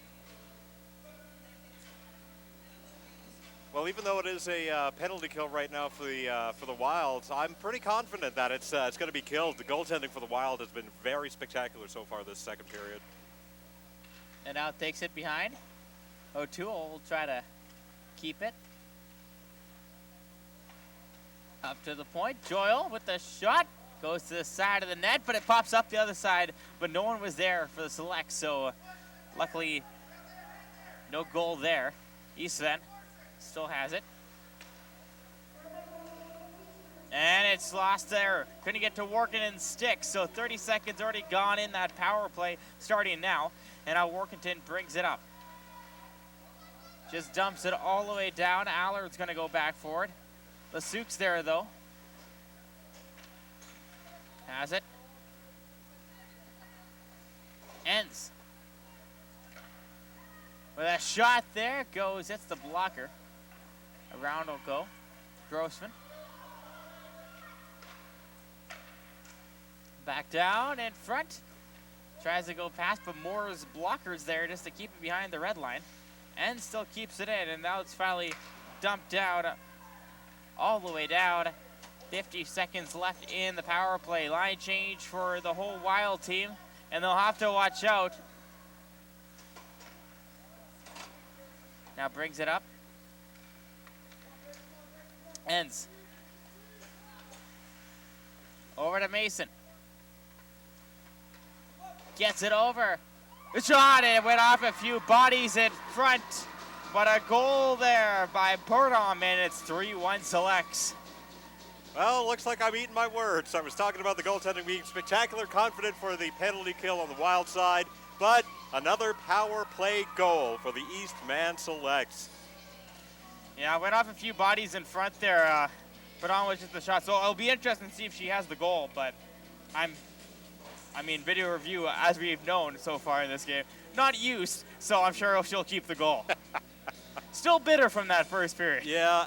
Well, even though it is a penalty kill right now for the Wilds, I'm pretty confident that it's going to be killed. The goaltending for the Wild has been very spectacular so far this second period. And now takes it behind. O'Toole will try to keep it. Up to the point. Joyle with the shot. Goes to the side of the net, but it pops up the other side. But no one was there for the select, so luckily no goal there. Eastman still has it. And it's lost there. Couldn't get to working in sticks, so 30 seconds already gone in that power play starting now. And now Workington brings it up. Just dumps it all the way down. Allard's going to go back for it. Lasuk's there, though. Has it. Ends. With a shot there, goes, hits the blocker. Around will go. Grossman. Back down in front. Tries to go past, but Moore's blockers there just to keep it behind the red line. And still keeps it in, and now it's finally dumped down, all the way down. 50 seconds left in the power play. Line change for the whole Wild team, and they'll have to watch out. Now brings it up. Ends. Over to Mason. Gets it over. The shot, and it went off a few bodies in front. But a goal there by Burdom, and it's 3-1 selects. Well, looks like I'm eating my words. I was talking about the goaltending being spectacular, confident for the penalty kill on the Wild side, but another power play goal for the Eastman Selects. Yeah, went off a few bodies in front there. Burdom was just the shot, so it'll be interesting to see if she has the goal, but video review, as we've known so far in this game, not used, so I'm sure she'll keep the goal. Still bitter from that first period. Yeah,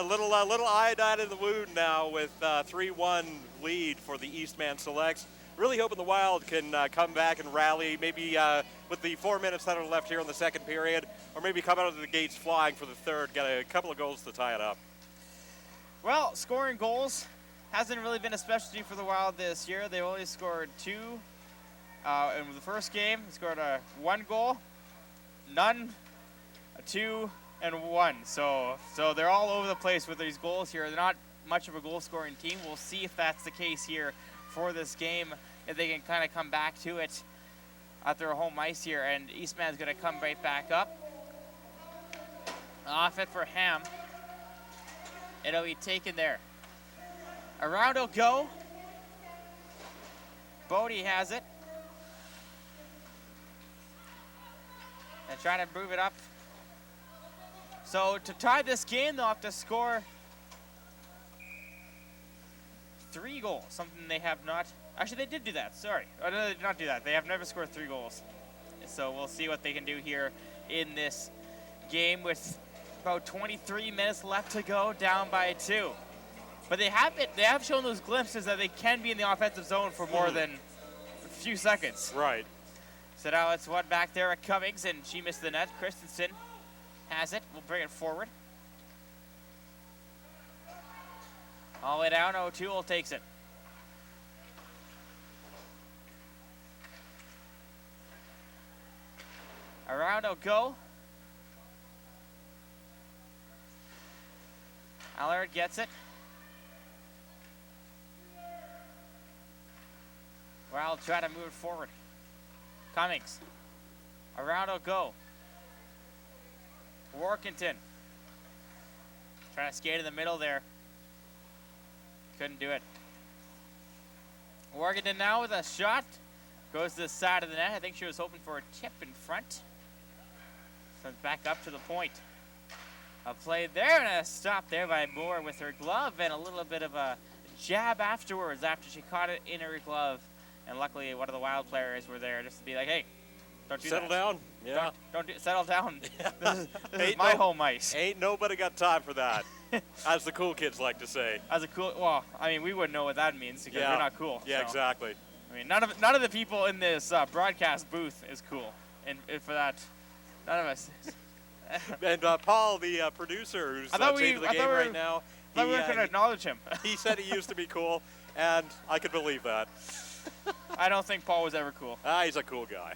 little iodine in the wound now with 3-1 lead for the Eastman Selects. Really hoping the Wild can come back and rally, maybe with the 4 minutes that are left here in the second period, or maybe come out of the gates flying for the third, get a couple of goals to tie it up. Well, scoring goals hasn't really been a specialty for the Wild this year. They've only scored 2. In the first game, they scored 1 goal, none, 2, and 1. So they're all over the place with these goals here. They're not much of a goal-scoring team. We'll see if that's the case here for this game, if they can kind of come back to it at their home ice here. And Eastman's going to come right back up. Off it for Ham. It'll be taken there. Around will go. Bodie has it. And trying to move it up. So to tie this game, they'll have to score 3 goals, something they have not. Actually, they did do that. Sorry. Oh, no, they did not do that. They have never scored 3 goals. So we'll see what they can do here in this game with about 23 minutes left to go, down by 2. But they have shown those glimpses that they can be in the offensive zone for more than a few seconds. Right. So now it's one back there at Cummings, and she missed the net. Christensen has it. We'll bring it forward. All the way down. O'Toole takes it. Around will go. Allard gets it. Wild try to move it forward. Cummings. Around will go. Workington. Trying to skate in the middle there. Couldn't do it. Workington now with a shot. Goes to the side of the net. I think she was hoping for a tip in front. So it's back up to the point. A play there and a stop there by Moore with her glove, and a little bit of a jab afterwards after she caught it in her glove. And luckily one of the Wild players were there just to be like, hey, don't do Settle that. down. Yeah. Settle down. This is my home ice. Ain't nobody got time for that, as the cool kids like to say. We wouldn't know what that means because we're not cool. Yeah, so. exactly. I mean, none of the people in this broadcast booth is cool, and for that, none of us. And Paul, the producer, who's I thought taping the game right now, I thought we were going to acknowledge him. he said he used to be cool, and I could believe that. I don't think Paul was ever cool. He's a cool guy.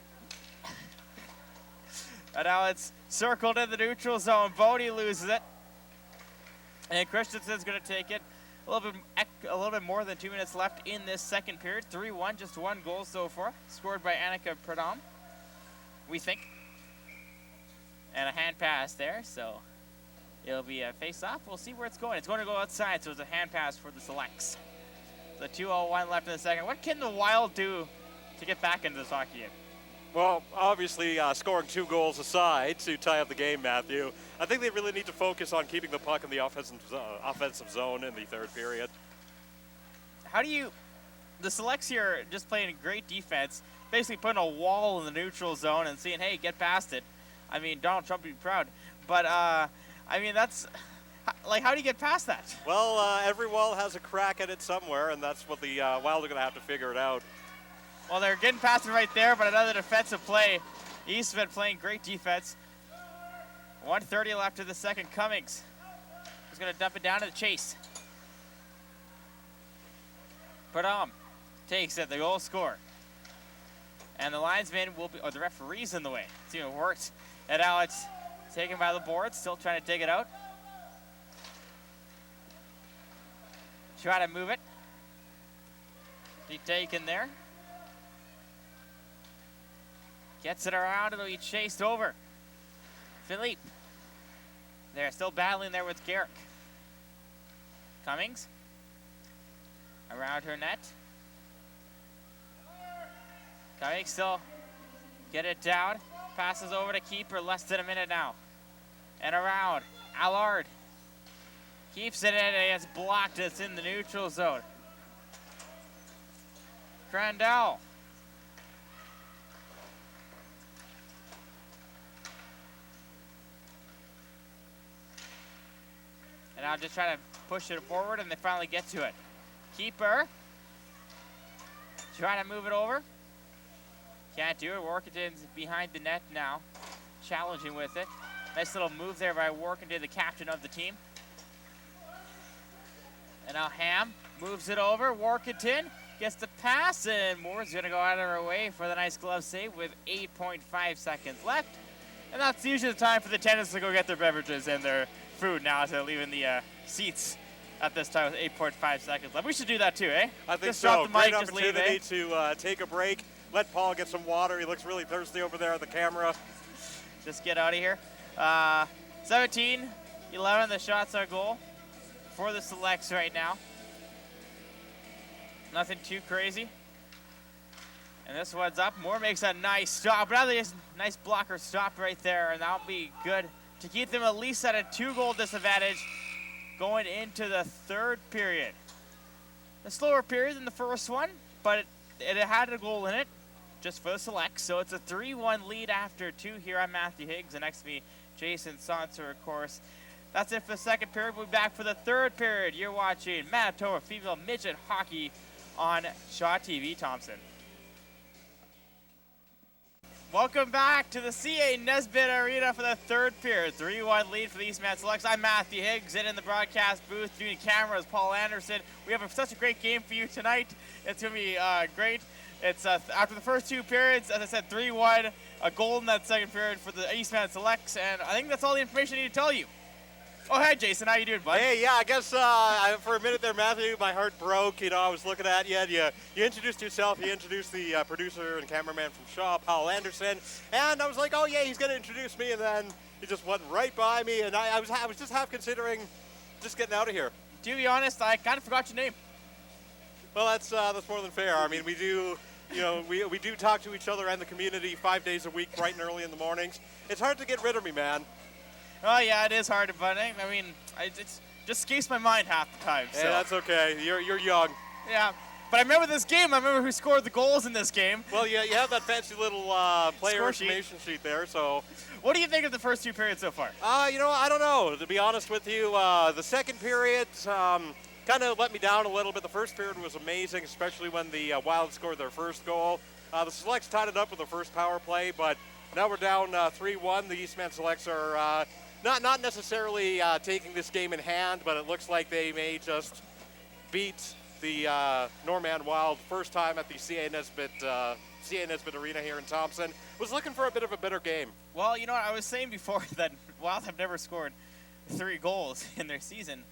And now it's circled in the neutral zone. Bodie loses it. And Christensen's going to take it. A little bit more than 2 minutes left in this second period. 3-1, just one goal so far. Scored by Annika Pradam, we think. And a hand pass there, so it'll be a face-off. We'll see where it's going. It's going to go outside, so it's a hand pass for the Selects. The 2:01 left in the second. What can the Wild do to get back into this hockey game? Well, obviously, scoring 2 goals aside to tie up the game, Matthew, I think they really need to focus on keeping the puck in the offensive zone in the third period. How do you... The Selects here just playing great defense, basically putting a wall in the neutral zone and saying, hey, get past it. I mean, Donald Trump would be proud. But, I mean, that's... Like, how do you get past that? Well, every wall has a crack at it somewhere, and that's what the Wild are going to have to figure it out. Well, they're getting past it right there, but another defensive play. Eastman playing great defense. 1:30 left in the second. Cummings is going to dump it down to the chase. Pradam takes it, the goal score. And the linesman will be, or the referee's in the way. See if it works. And now it's taken by the board, still trying to dig it out. Try to move it. Be taken there. Gets it around, it'll be chased over. Philippe. They're still battling there with Garrick. Cummings. Around her net. Cummings still get it down. Passes over to keeper, less than a minute now. And around. Allard. Keeps it in, and it's blocked. It's in the neutral zone. Crandall. And I'll just try to push it forward, and they finally get to it. Keeper. Trying to move it over. Can't do it. Workington's behind the net now. Challenging with it. Nice little move there by Workington, the captain of the team. And now Ham moves it over. Workington gets the pass, and Moore's going to go out of her way for the nice glove save with 8.5 seconds left. And that's usually the time for the attendants to go get their beverages and their food now as they're leaving the seats at this time with 8.5 seconds left. We should do that too, eh? I think just so. Drop the mic, Great just leave, eh? opportunity to take a break. Let Paul get some water. He looks really thirsty over there at the camera. Just get out of here. 17-11, the shots are goal for the Selects right now. Nothing too crazy. And this one's up. Moore makes a nice stop. Rather, nice blocker stop right there, and that'll be good to keep them at least at a 2-goal disadvantage going into the third period. A slower period than the first one, but it had a goal in it just for the Selects. So it's a 3-1 lead after 2 here. I'm Matthew Higgs, and next to me, Jason Saunter, of course. That's it for the second period. We'll be back for the third period. You're watching Manitoba Female Midget Hockey on Shaw TV Thompson. Welcome back to the CA Nesbitt Arena for the third period. 3-1 lead for the Eastman Selects. I'm Matthew Higgs, and in the broadcast booth doing cameras, Paul Anderson. We have such a great game for you tonight. It's going to be great. It's after the first 2 periods, as I said, 3-1, a goal in that second period for the Eastman Selects, and I think that's all the information I need to tell you. Oh, hey, Jason. How you doing, bud? Hey, yeah, I guess for a minute there, Matthew, my heart broke. You know, I was looking at you, and you introduced yourself. You introduced the producer and cameraman from Shaw, Paul Anderson, and I was like, oh, yeah, he's going to introduce me, and then he just went right by me, and I was just half considering just getting out of here. To be honest, I kind of forgot your name. Well, that's more than fair. I mean, we do, we do talk to each other and the community 5 days a week, bright and early in the mornings. It's hard to get rid of me, man. Oh, yeah, it is hard, but I mean, it just escapes my mind half the time. So. Hey, that's okay. You're young. Yeah, but I remember this game. I remember who scored the goals in this game. Well, yeah, you have that fancy little player Score sheet. information sheet there, so. What do you think of the first 2 periods so far? I don't know. To be honest with you, the second period kind of let me down a little bit. The first period was amazing, especially when the Wild scored their first goal. The Selects tied it up with the first power play, but Now we're down 3-1. The Eastman Selects are not necessarily taking this game in hand, but it looks like they may just beat the Norman Wild first time at the CA Nisbet Arena here in Thompson. Was looking for a bit of a better game. Well, you know what, I was saying before that Wild have never scored 3 goals in their season.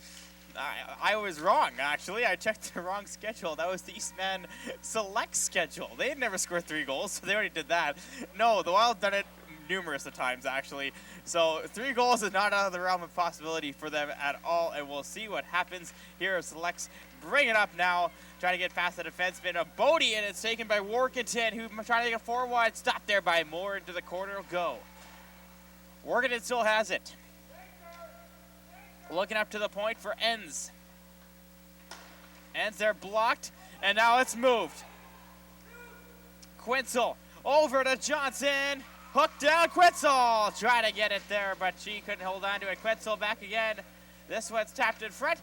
I was wrong, actually. I checked the wrong schedule. That was the Eastman Select schedule. They had never scored 3 goals, so they already did that. No, the Wild done it numerous of times, actually. So 3 goals is not out of the realm of possibility for them at all, and we'll see what happens here as Selects bring it up now, trying to get past the defenseman of Bodie, and it's taken by Workington, who trying to take a 4 wide. Stopped there by Moore into the corner. Go. Workington still has it. Looking up to the point for Ends. Ends, they're blocked, and now it's moved. Quinzel over to Johnson. Hook down, Quinzel. Trying to get it there, but she couldn't hold on to it. Quinzel back again. This one's tapped in front.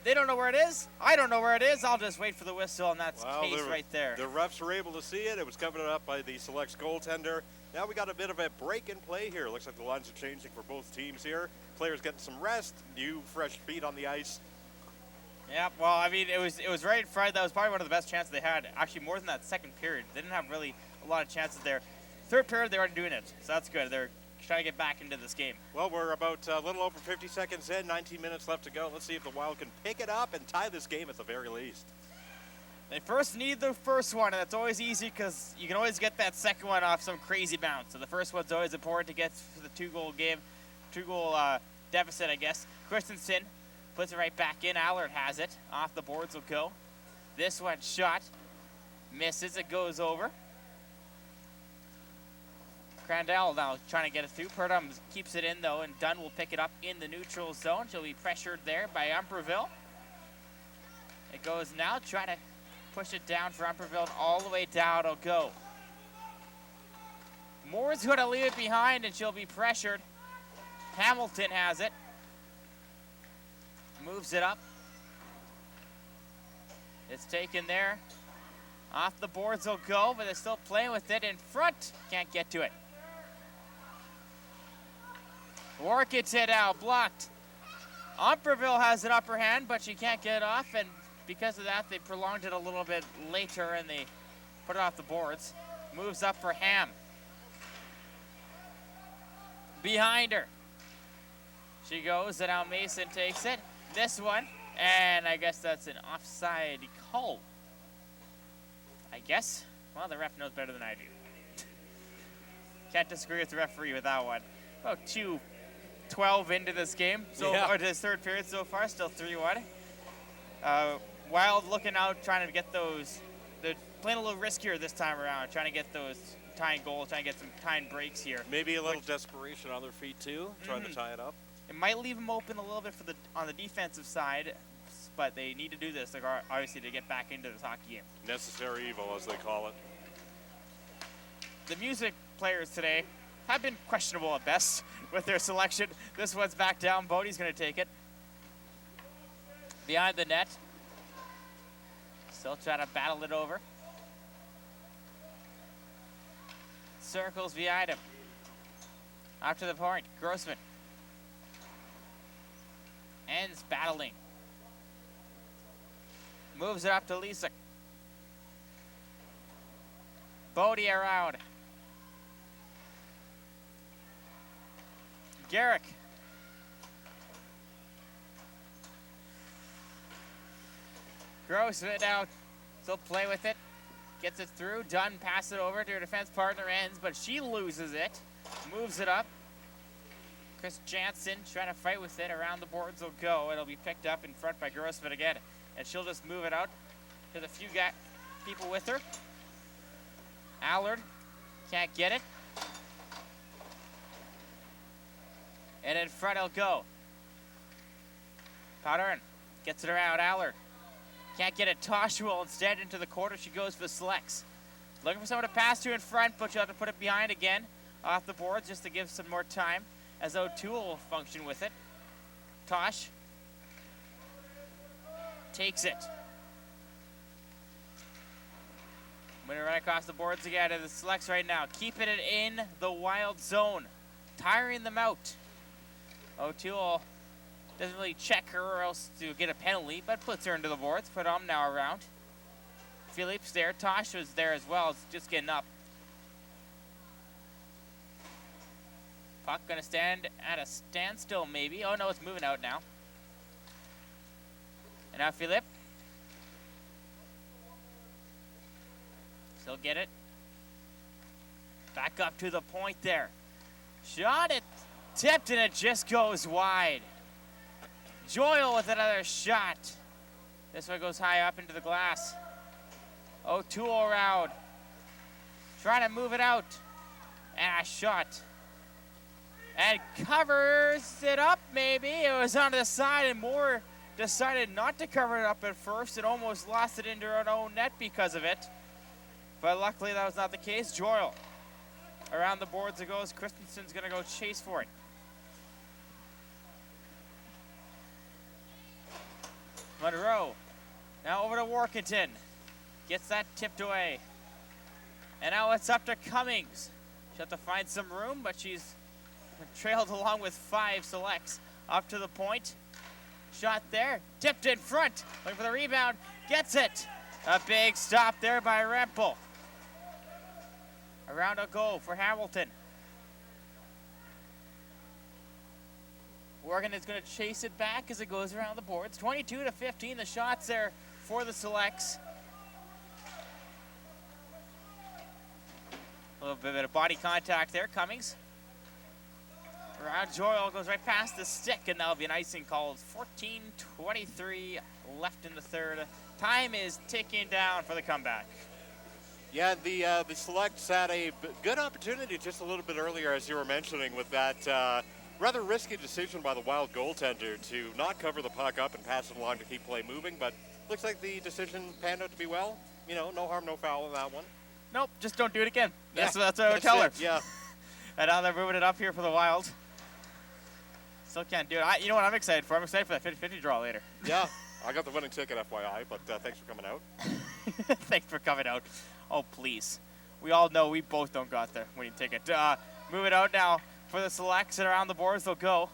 They don't know where it is. I don't know where it is. I'll just wait for the whistle, and that's case right there. The refs were able to see it. It was covered up by the Selects goaltender. Now we got a bit of a break in play here. Looks like the lines are changing for both teams here. Players getting some rest, new fresh feet on the ice. Yeah, well, I mean, it was right in front. That was probably one of the best chances they had. Actually, more than that second period. They didn't have really a lot of chances there. Third period, they weren't doing it, so that's good. They're trying to get back into this game. Well, we're about a little over 50 seconds in, 19 minutes left to go. Let's see if the Wild can pick it up and tie this game at the very least. They first need the first one, and that's always easy because you can always get that second one off some crazy bounce. So the first one's always important to get for the 2-goal game, 2-goal deficit, I guess. Christensen puts it right back in. Allard has it. Off the boards will go. This one shot. Misses. It goes over. Crandall now trying to get it through. Purdom keeps it in, though, and Dunn will pick it up in the neutral zone. She'll be pressured there by Umperville. It goes now. Try to push it down for Umperville, and all the way down it'll go. Moore's going to leave it behind, and she'll be pressured. Hamilton has it. Moves it up. It's taken there. Off the boards will go, but they're still playing with it in front. Can't get to it. Workington out, blocked. Umperville has an upper hand, but she can't get it off, and because of that, they prolonged it a little bit later, and they put it off the boards. Moves up for Ham. Behind her. She goes, and now Mason takes it. This one, and I guess that's an offside call. I guess. Well, the ref knows better than I do. Can't disagree with the referee with that one. About 2:12 into this game, or this third period so far, still 3-1. Wild looking out, trying to get those. They're playing a little riskier this time around, trying to get those tying goals, trying to get some tying breaks here. Maybe a little desperation on their feet too, trying to tie it up. It might leave them open a little bit on the defensive side, but they need to do this, obviously, to get back into this hockey game. Necessary evil, as they call it. The music players today have been questionable at best with their selection. This one's back down. Bodie's going to take it. Behind the net. Still trying to battle it over. Circles behind him. Up to the point. Grossman. Ends battling. Moves it up to Lisa. Bodie around. Garrick. Grossman now still play with it. Gets it through. Dunn passes it over to her defense partner, Ends, but she loses it. Moves it up. Chris Jansen trying to fight with it. Around the boards will go. It'll be picked up in front by Grossman again. And she'll just move it out to the few people with her. Allard can't get it. And in front it'll go. Powdern gets it around. Allard can't get it. Tosh will instead into the corner. She goes for the Selects. Looking for someone to pass to in front, but she'll have to put it behind again. Off the boards just to give some more time. As O'Toole will function with it. Tosh takes it. Moving right across the boards again, and the Selects right now, keeping it in the Wild zone, tiring them out. O'Toole doesn't really check her or else to get a penalty, but puts her into the boards. Put now around. Philippe's there. Tasha's there as well. It's just getting up. Puck going to stand at a standstill maybe. Oh, no, it's moving out now. And now Philippe. Still get it. Back up to the point there. Shot it. Tipped and it just goes wide. Joyle with another shot. This one goes high up into the glass. O'Toole around. Trying to move it out. And a shot. And covers it up maybe. It was on the side and Moore decided not to cover it up at first and almost lost it into her own net because of it. But luckily that was not the case. Joyle around the boards it goes. Christensen's going to go chase for it. Monroe now over to Workington. Gets that tipped away. And now it's up to Cummings. She'll have to find some room, but she's trailed along with 5 Selects. Up to the point. Shot there. Tipped in front. Looking for the rebound. Gets it. A big stop there by Rempel. Around a goal for Hamilton. Workington's going to chase it back as it goes around the boards. 22-15, the shots there for the Selects. A little bit of body contact there, Cummings. Around Joyle goes right past the stick, and that'll be an icing call. 14:23 left in the third. Time is ticking down for the comeback. Yeah, the Selects had a good opportunity just a little bit earlier, as you were mentioning, with that rather risky decision by the Wild goaltender to not cover the puck up and pass it along to keep play moving. But looks like the decision panned out to be well. You know, no harm, no foul in that one. Nope, just don't do it again. Yeah, That's what I would tell her. Yeah. And now they're moving it up here for the Wild. Still can't do it. You know what I'm excited for? I'm excited for that 50-50 draw later. Yeah, I got the winning ticket, FYI, but thanks for coming out. Thanks for coming out. Oh, please. We all know we both don't got the winning ticket. Move it out now for the Selects, and around the boards they'll go.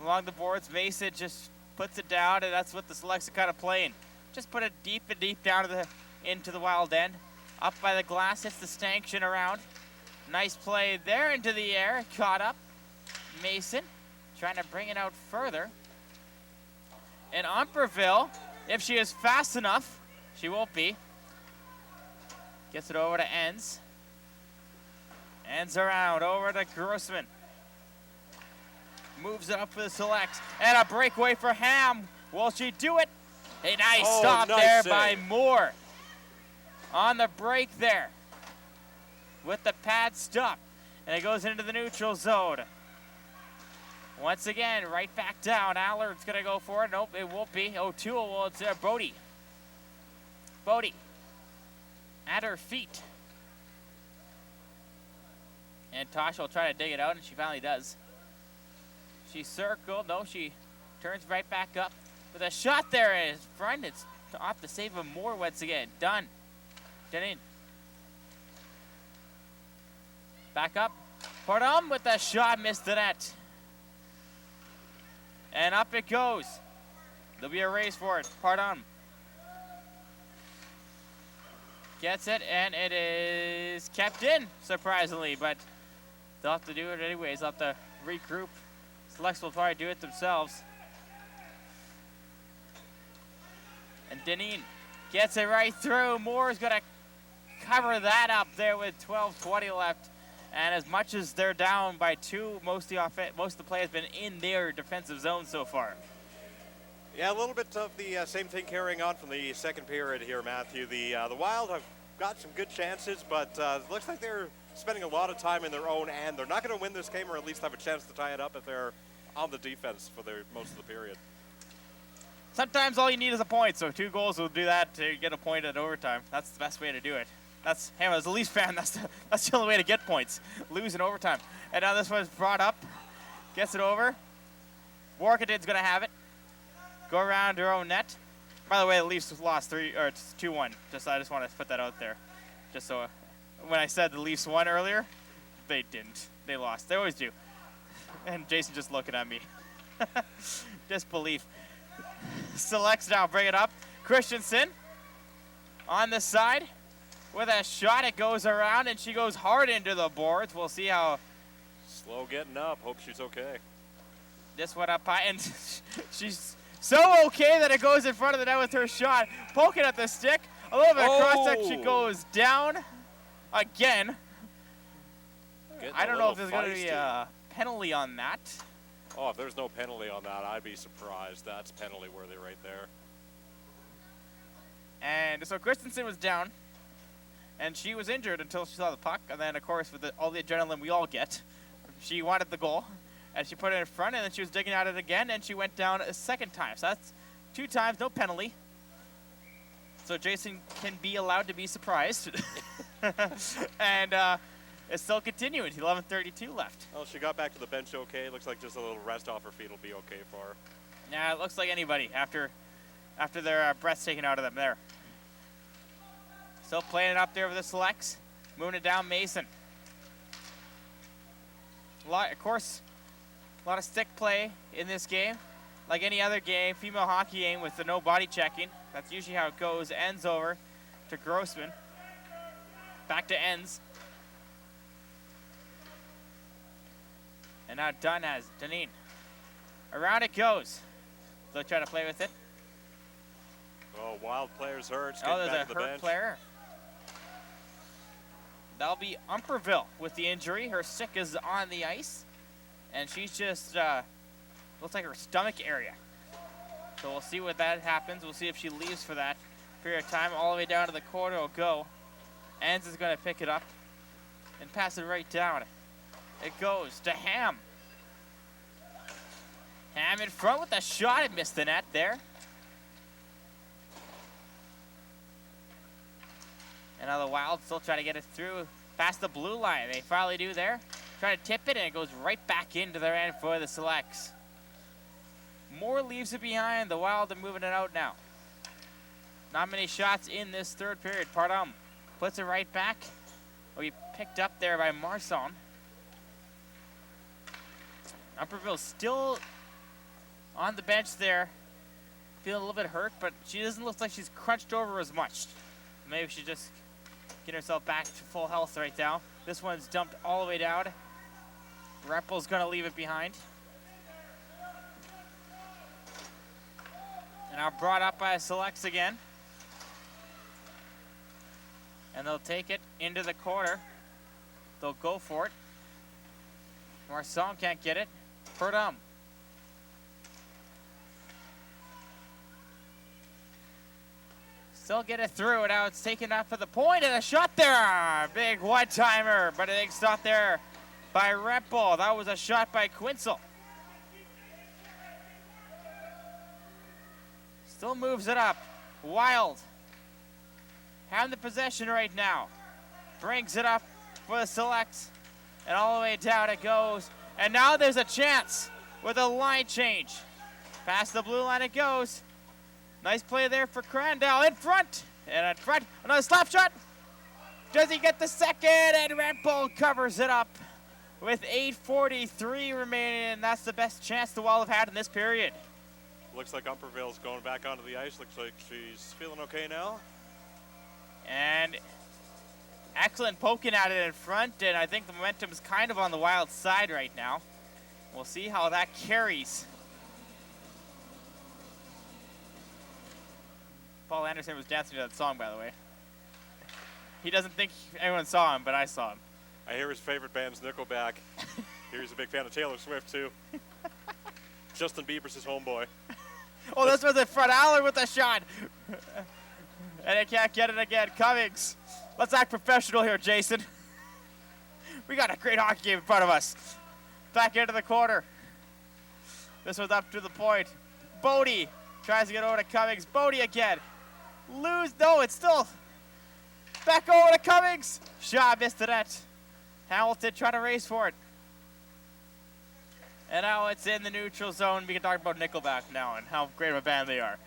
Along the boards, Mason just puts it down, and that's what the Selects are kind of playing. Just put it deep and deep down into the Wild end. Up by the glass, hits the stanchion around. Nice play there into the air. Caught up. Mason trying to bring it out further. And Umperville, if she is fast enough, she won't be. Gets it over to Enns. Enns around, over to Grossman. Moves it up for the Selects. And a breakaway for Ham. Will she do it? A nice stop nice there save by Moore. On the break there. With the pad stop. And it goes into the neutral zone. Once again, right back down. Allard's going to go for it. Nope, it won't be. O'Toole will. It's Bodie. Bodie. At her feet. And Tasha will try to dig it out, and she finally does. She circled. No, she turns right back up. With a shot there in front. It's off the save of Moore once again. Done. Done in. Back up. Pardon with the shot. Missed the net. And up it goes. There'll be a race for it. Pardon. Gets it, and it is kept in, surprisingly, but they'll have to do it anyways. They'll have to regroup. Selects will probably do it themselves. And Deneen gets it right through. Moore's going to cover that up there with 12:20 left. And as much as they're down by 2, most of the play has been in their defensive zone so far. Yeah, a little bit of the same thing carrying on from the second period here, Matthew. The Wild have got some good chances, but it looks like they're spending a lot of time in their own end. They're not going to win this game, or at least have a chance to tie it up if they're on the defense for most of the period. Sometimes all you need is a point, so 2 goals will do that to get a point at overtime. That's the best way to do it. As a Leafs fan, that's the only way to get points. Lose in overtime. And now this one's brought up. Gets it over. Workington's going to have it. Go around her own net. By the way, the Leafs lost 2-1. I just want to put that out there. Just so when I said the Leafs won earlier, they didn't. They lost. They always do. And Jason just looking at me. Disbelief. Selects now, bring it up. Christensen on the side with a shot. It goes around, and she goes hard into the boards. We'll see how Slow getting up. Hope she's okay. this went up high, and she's so okay that it goes in front of the net with her shot. Poking at the stick. A little bit of cross-section goes down again. I don't know if there's going to be a penalty on that. Oh, if there's no penalty on that, I'd be surprised. That's penalty worthy right there. And so Christensen was down, and she was injured until she saw the puck. And then, of course, with all the adrenaline we all get, she wanted the goal, and she put it in front, and then she was digging at it again, and she went down a second time. So that's 2 times, no penalty. So Jason can be allowed to be surprised. And it's still continuing. 11:32 left. Well, she got back to the bench okay. Looks like just a little rest off her feet will be okay for her. Yeah, it looks like anybody after their breaths taken out of them there. Still playing it up there with the selects. Moving it down Mason. Of course, a lot of stick play in this game. Like any other game, female hockey game with the no body checking. That's usually how it goes. Ends over to Grossman. Back to ends. And now Dunn has Deneen. Around it goes. They'll try to play with it. Oh, Wild player's hurt. Oh, Getting there's back a to the hurt bench. player. That'll be Umperville with the injury. Her stick is on the ice. And she's just, looks like her stomach area. So we'll see what that happens. We'll see if she leaves for that period of time. All the way down to the corner will go. Enns is going to pick it up and pass it right down. It goes to Ham. Ham in front with a shot. It missed the net there. And now the Wild still trying to get it through past the blue line. They finally do there. Trying to tip it, and it goes right back into their end for the selects. Moore leaves it behind. The Wild are moving it out now. Not many shots in this third period. Pardum puts it right back. Will be picked up there by Marson. Umperville still on the bench there. Feeling a little bit hurt, but she doesn't look like she's crunched over as much. Maybe she just getting herself back to full health right now. This one's dumped all the way down. Reppel's going to leave it behind. And now brought up by Selects again. And they'll take it into the corner. They'll go for it. Marson can't get it. Purdom. Still get it through, and now it's taken up for the point, and a shot there. Big one-timer, but a big stop there by Reppel. That was a shot by Quinzel. Still moves it up. Wild. Having the possession right now. Brings it up for the Selects, and all the way down it goes. And now there's a chance with a line change. Past the blue line it goes. Nice play there for Crandall in front. And in front, another slap shot. Does he get the second? And Red Bull covers it up with 8:43 remaining. And that's the best chance the Wild have had in this period. Looks like Umperville's going back onto the ice. Looks like she's feeling okay now. And excellent poking at it in front. And I think the momentum's kind of on the Wild side right now. We'll see how that carries. Paul Anderson was dancing to that song, by the way. He doesn't think anyone saw him, but I saw him. I hear his favorite band's Nickelback. He's a big fan of Taylor Swift, too. Justin Bieber's his homeboy. Oh, this was in front. Aller with a shot. And they can't get it again. Cummings. Let's act professional here, Jason. We got a great hockey game in front of us. Back into the corner. This was up to the point. Bodie tries to get over to Cummings. Bodie again. No, it's still back over to Cummings. Shaw missed the net. Hamilton trying to race for it. And now it's in the neutral zone. We can talk about Nickelback now and how great of a band they are.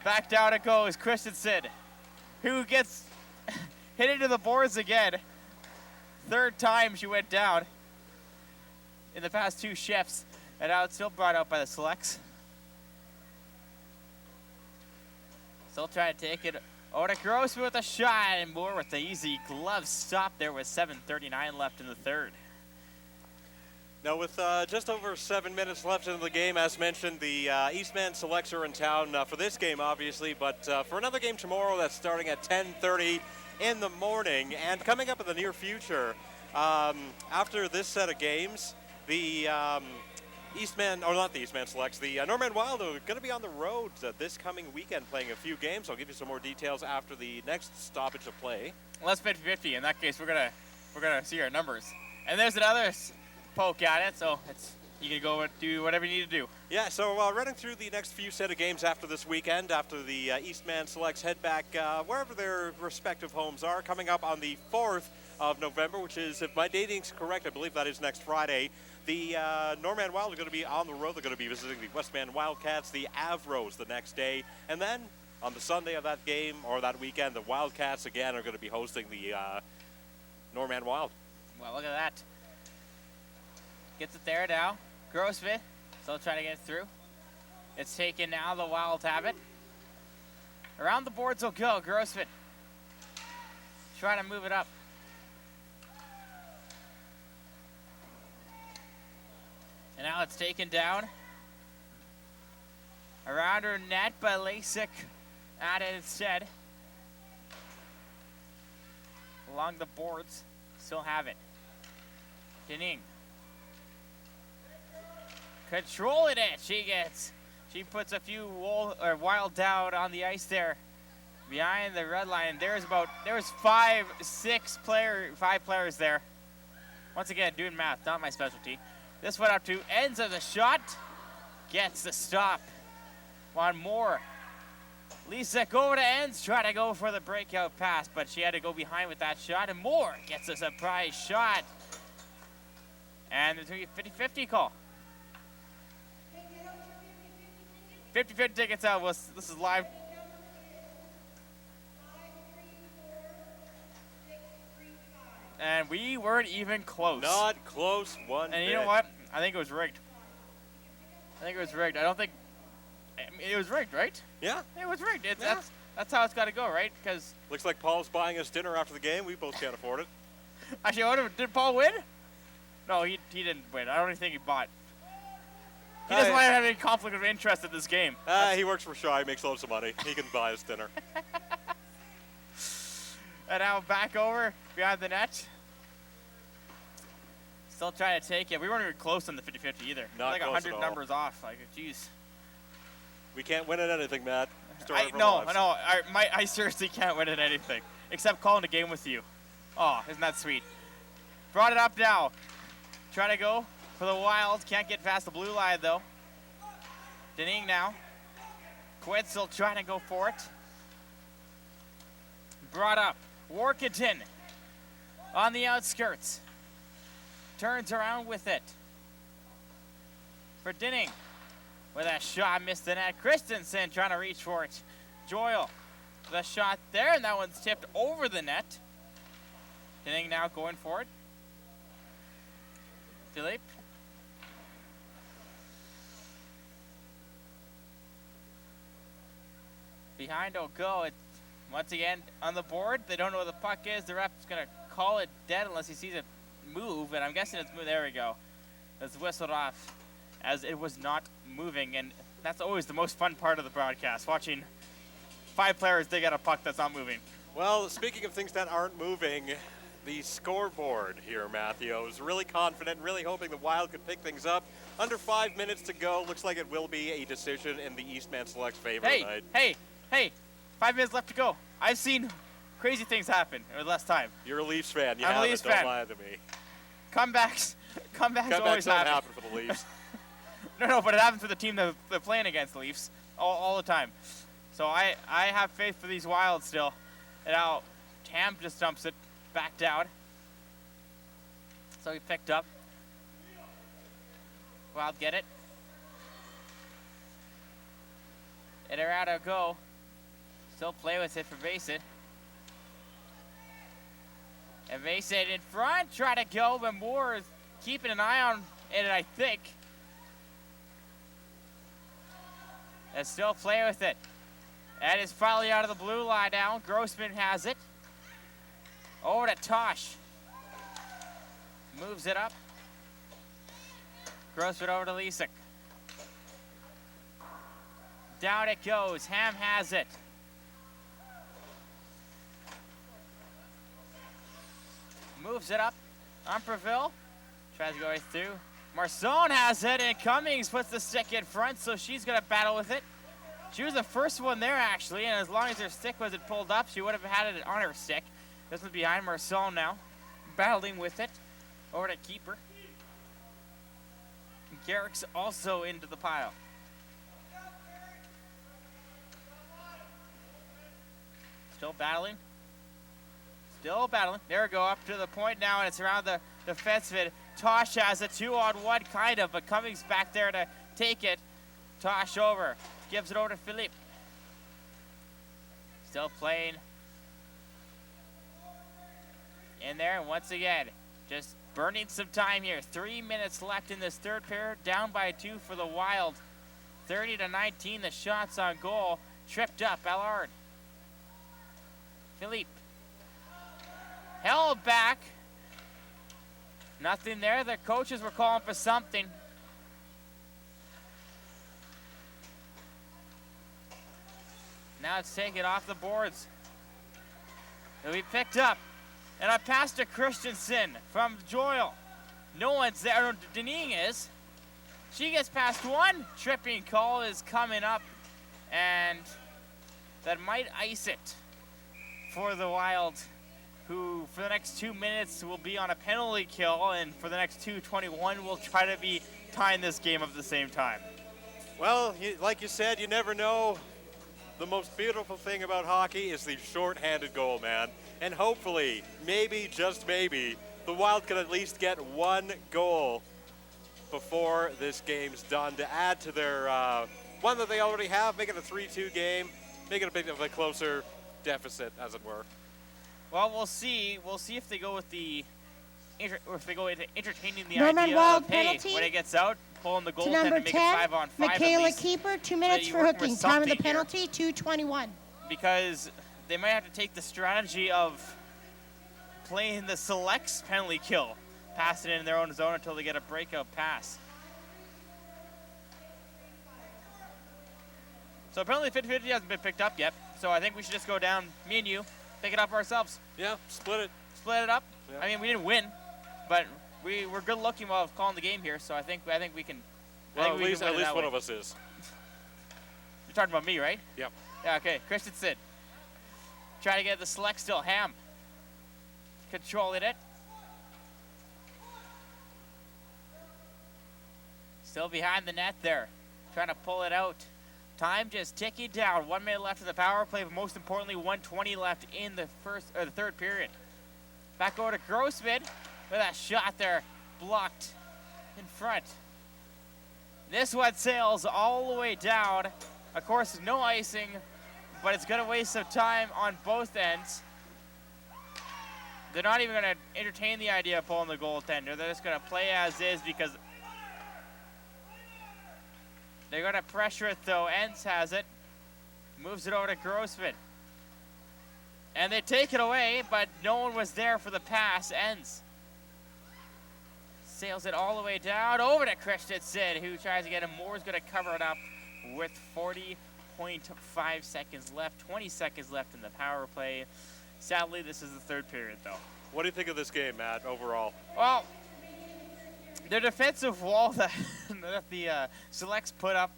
Back down it goes. Christensen, who gets hit into the boards again. Third time she went down in the past 2 shifts. And now it's still brought out by the Selects. Still trying to take it. Oda Grossman with a shot, and Moore with the easy glove stop there with 7:39 left in the third. Now with just over 7 minutes left in the game, as mentioned, the Eastman Selects are in town for this game, obviously, but for another game tomorrow that's starting at 10:30 in the morning. And coming up in the near future, after this set of games, the Eastman, or not the Eastman Selects, the Norman Wild are going to be on the road this coming weekend playing a few games. I'll give you some more details after the next stoppage of play. Let's 50-50. In that case, we're gonna see our numbers. And there's another poke at it, so you can go and do whatever you need to do. Yeah, so running through the next few set of games after this weekend, after the Eastman Selects head back wherever their respective homes are, coming up on the 4th of November, which is, if my dating's correct, I believe that is next Friday. The Norman Wild are going to be on the road. They're going to be visiting the Westman Wildcats, the Avros the next day. And then on the Sunday of that game, or that weekend, the Wildcats again are going to be hosting the Norman Wild. Well, look at that. Gets it there now. Grossman still trying to get it through. It's taken now. The Wild have it. Around the boards will go. Grossman trying to move it up. And now it's taken down. Around her net, but Lasik at it instead. Along the boards, still have it. Dinning. Controlling it. She puts a few Wild down on the ice there. Behind the red line. There's 5 players there. Once again, doing math, not my specialty. This went up to ends of the shot. Gets the stop. One more. Lisa go to ends. Try to go for the breakout pass, but she had to go behind with that shot. And Moore gets a surprise shot. And there's going to be a 50-50 call. 50-50 tickets out. This is live. And we weren't even close. Not close one And bit. you know what? I think it was rigged. I don't think it was rigged, right? Yeah. It was rigged. Yeah. That's how it's got to go, right? Because Looks like Paul's buying us dinner after the game. We both can't afford it. actually, did Paul win? No, he didn't win. I don't even think he bought. He doesn't want to have any conflict of interest in this game. He works for Shaw. He makes loads of money. He can buy us dinner. And now back over behind the net. Still trying to take it. We weren't even close on the 50-50 either. Not like close 100 at all. numbers off. Like, jeez. We can't win at anything, Matt. Story of our No. lives. I seriously can't win at anything except calling a game with you. Oh, isn't that sweet? Brought it up now. Trying to go for the Wild. Can't get past the blue line though. Dinning now. Quinn still trying to go for it. Brought up. Workington on the outskirts. Turns around with it. For Dinning. With that shot, missed the net. Christensen trying to reach for it. Joyle. The shot there, and that one's tipped over the net. Dinning now going for it. Philippe. Behind will go. It's once again on the board. They don't know where the puck is. The ref's going to call it dead unless he sees it move, and I'm guessing it's moved. There we go. It's whistled off as it was not moving, and that's always the most fun part of the broadcast, watching 5 players dig at a puck that's not moving. Well, speaking of things that aren't moving, the scoreboard here, Matthew, is really confident, really hoping the Wild could pick things up. Under 5 minutes to go. Looks like it will be a decision in the Eastman Selects favor tonight. Hey, 5 minutes left to go. I've seen crazy things happen in less time. You're a Leafs fan. I'm a Leafs fan. Don't lie to me. Comebacks always don't happen. happen for the Leafs. No, but it happens for the team that they're playing against, the Leafs, all the time. So I have faith for these Wild still. And now Tam just dumps it back down. So he picked up. Wild get it. And they're out of go. Still play with it for Mason. And Mason in front, try to go, but Moore is keeping an eye on it, I think. And still play with it. That is probably out of the blue line now. Grossman has it. Over to Tosh. Moves it up. Grossman over to Lisick. Down it goes. Ham has it. Moves it up. Umperville tries to go right through. Marcone has it, and Cummings puts the stick in front, so she's going to battle with it. She was the first one there, actually, and as long as her stick wasn't pulled up, she would have had it on her stick. This one's behind Marcone now, battling with it. Over to keeper. Garrick's also into the pile. Still battling. Still battling. There we go, up to the point now, and it's around the fence vid. Tosh has a 2-on-1, kind of, but Cummings back there to take it. Tosh over. Gives it over to Philippe. Still playing. In there, and once again, just burning some time here. 3 minutes left in this third period. Down by 2 for the Wild. 30-19, the shots on goal. Tripped up, Allard. Philippe. Held back. Nothing there. The coaches were calling for something. Now it's taken off the boards. It'll be picked up. And I passed to Christensen from Joyle. No one's there. Dening is. She gets past one. Tripping call is coming up. And that might ice it for the Wild, who for the next 2 minutes will be on a penalty kill, and for the next 2:21 will try to be tying this game up at the same time. Well, like you said, you never know. The most beautiful thing about hockey is the short-handed goal, man. And hopefully, maybe, just maybe, the Wild can at least get one goal before this game's done to add to their one that they already have, make it a 3-2 game, make it a bit of a closer deficit, as it were. Well, we'll see. We'll see if they go with the, or if they go into entertaining the Norman idea Wild of, hey, penalty when it gets out, pulling the To goaltender number and make 10, it 5-on-5 at Michaela least. Keeper, 2 that minutes you for work with hooking. Time of the something here. penalty, 2:21. Because they might have to take the strategy of playing the selects penalty kill, pass it in their own zone until they get a breakout pass. So penalty 50-50 hasn't been picked up yet, so I think we should just go down, me and you, pick it up ourselves. Yeah, split it. Split it up. Yeah. I mean, we didn't win, but we were good looking while calling the game here, so I think we can. Well, at least one of us is. You're talking about me, right? Yep. Yeah, okay. Christensen. Trying to get the select still. Ham. Controlling it. Still behind the net there. Trying to pull it out. Time just ticking down. 1 minute left in the power play, but most importantly, 1:20 left in the third period. Back over to Grossman with that shot there blocked in front. This one sails all the way down. Of course, no icing, but it's going to waste some time on both ends. They're not even going to entertain the idea of pulling the goaltender. They're just going to play as is because they're going to pressure it, though. Enns has it. Moves it over to Grossman. And they take it away, but no one was there for the pass. Enns sails it all the way down over to Christensen, who tries to get him. Moore's going to cover it up with 40.5 seconds left. 20 seconds left in the power play. Sadly, this is the third period, though. What do you think of this game, Matt, overall? Well, the defensive wall that the selects put up,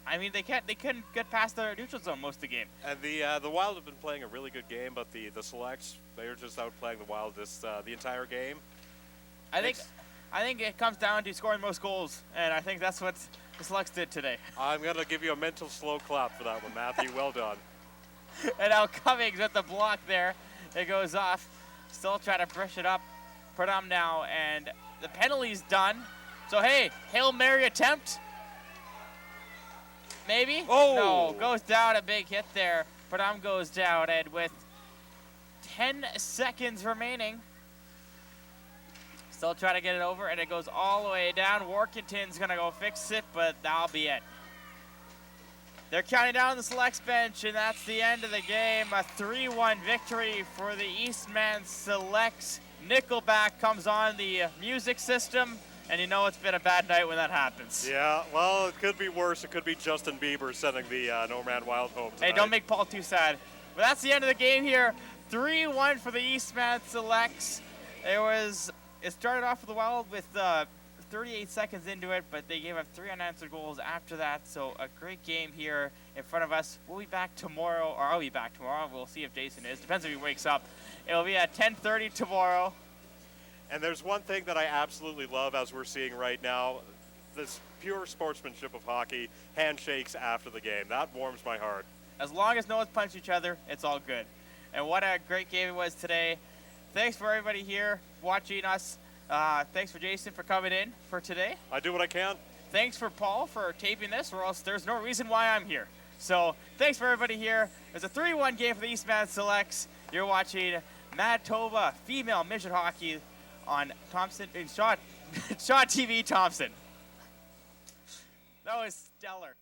I mean, they couldn't get past the neutral zone most of the game. And the Wild have been playing a really good game, but the Selects, they're just outplaying the Wild the entire game. I think it comes down to scoring most goals, and I think that's what the Selects did today. I'm going to give you a mental slow clap for that one, Matthew. Well done. And now Cummings with the block there. It goes off. Still trying to brush it up. Pradam now, and the penalty's done. So, hey, Hail Mary attempt. Maybe? Oh! No, goes down, a big hit there Padam goes down, and with 10 seconds remaining, still trying to get it over, and it goes all the way down. Workington's going to go fix it, but that'll be it. They're counting down the selects bench, and that's the end of the game. A 3-1 victory for the Eastman Selects. Nickelback comes on the music system, and you know it's been a bad night when that happens. Yeah, well, it could be worse. It could be Justin Bieber sending the Norman Wild home tonight. Hey, don't make Paul too sad. But that's the end of the game here. 3-1 for the Eastman Selects. It started off for the Wild with 38 seconds into it, but they gave up 3 unanswered goals after that. So a great game here in front of us. We'll be back tomorrow, or I'll be back tomorrow. We'll see if Jason is. Depends if he wakes up. It'll be at 10:30 tomorrow. And there's one thing that I absolutely love as we're seeing right now, this pure sportsmanship of hockey, handshakes after the game. That warms my heart. As long as no one's punched each other, it's all good. And what a great game it was today. Thanks for everybody here watching us. Thanks for Jason for coming in for today. I do what I can. Thanks for Paul for taping this, or else there's no reason why I'm here. So thanks for everybody here. It's a 3-1 game for the Eastman Selects. You're watching Manitoba female midget hockey on Shaw TV Thompson. That was stellar.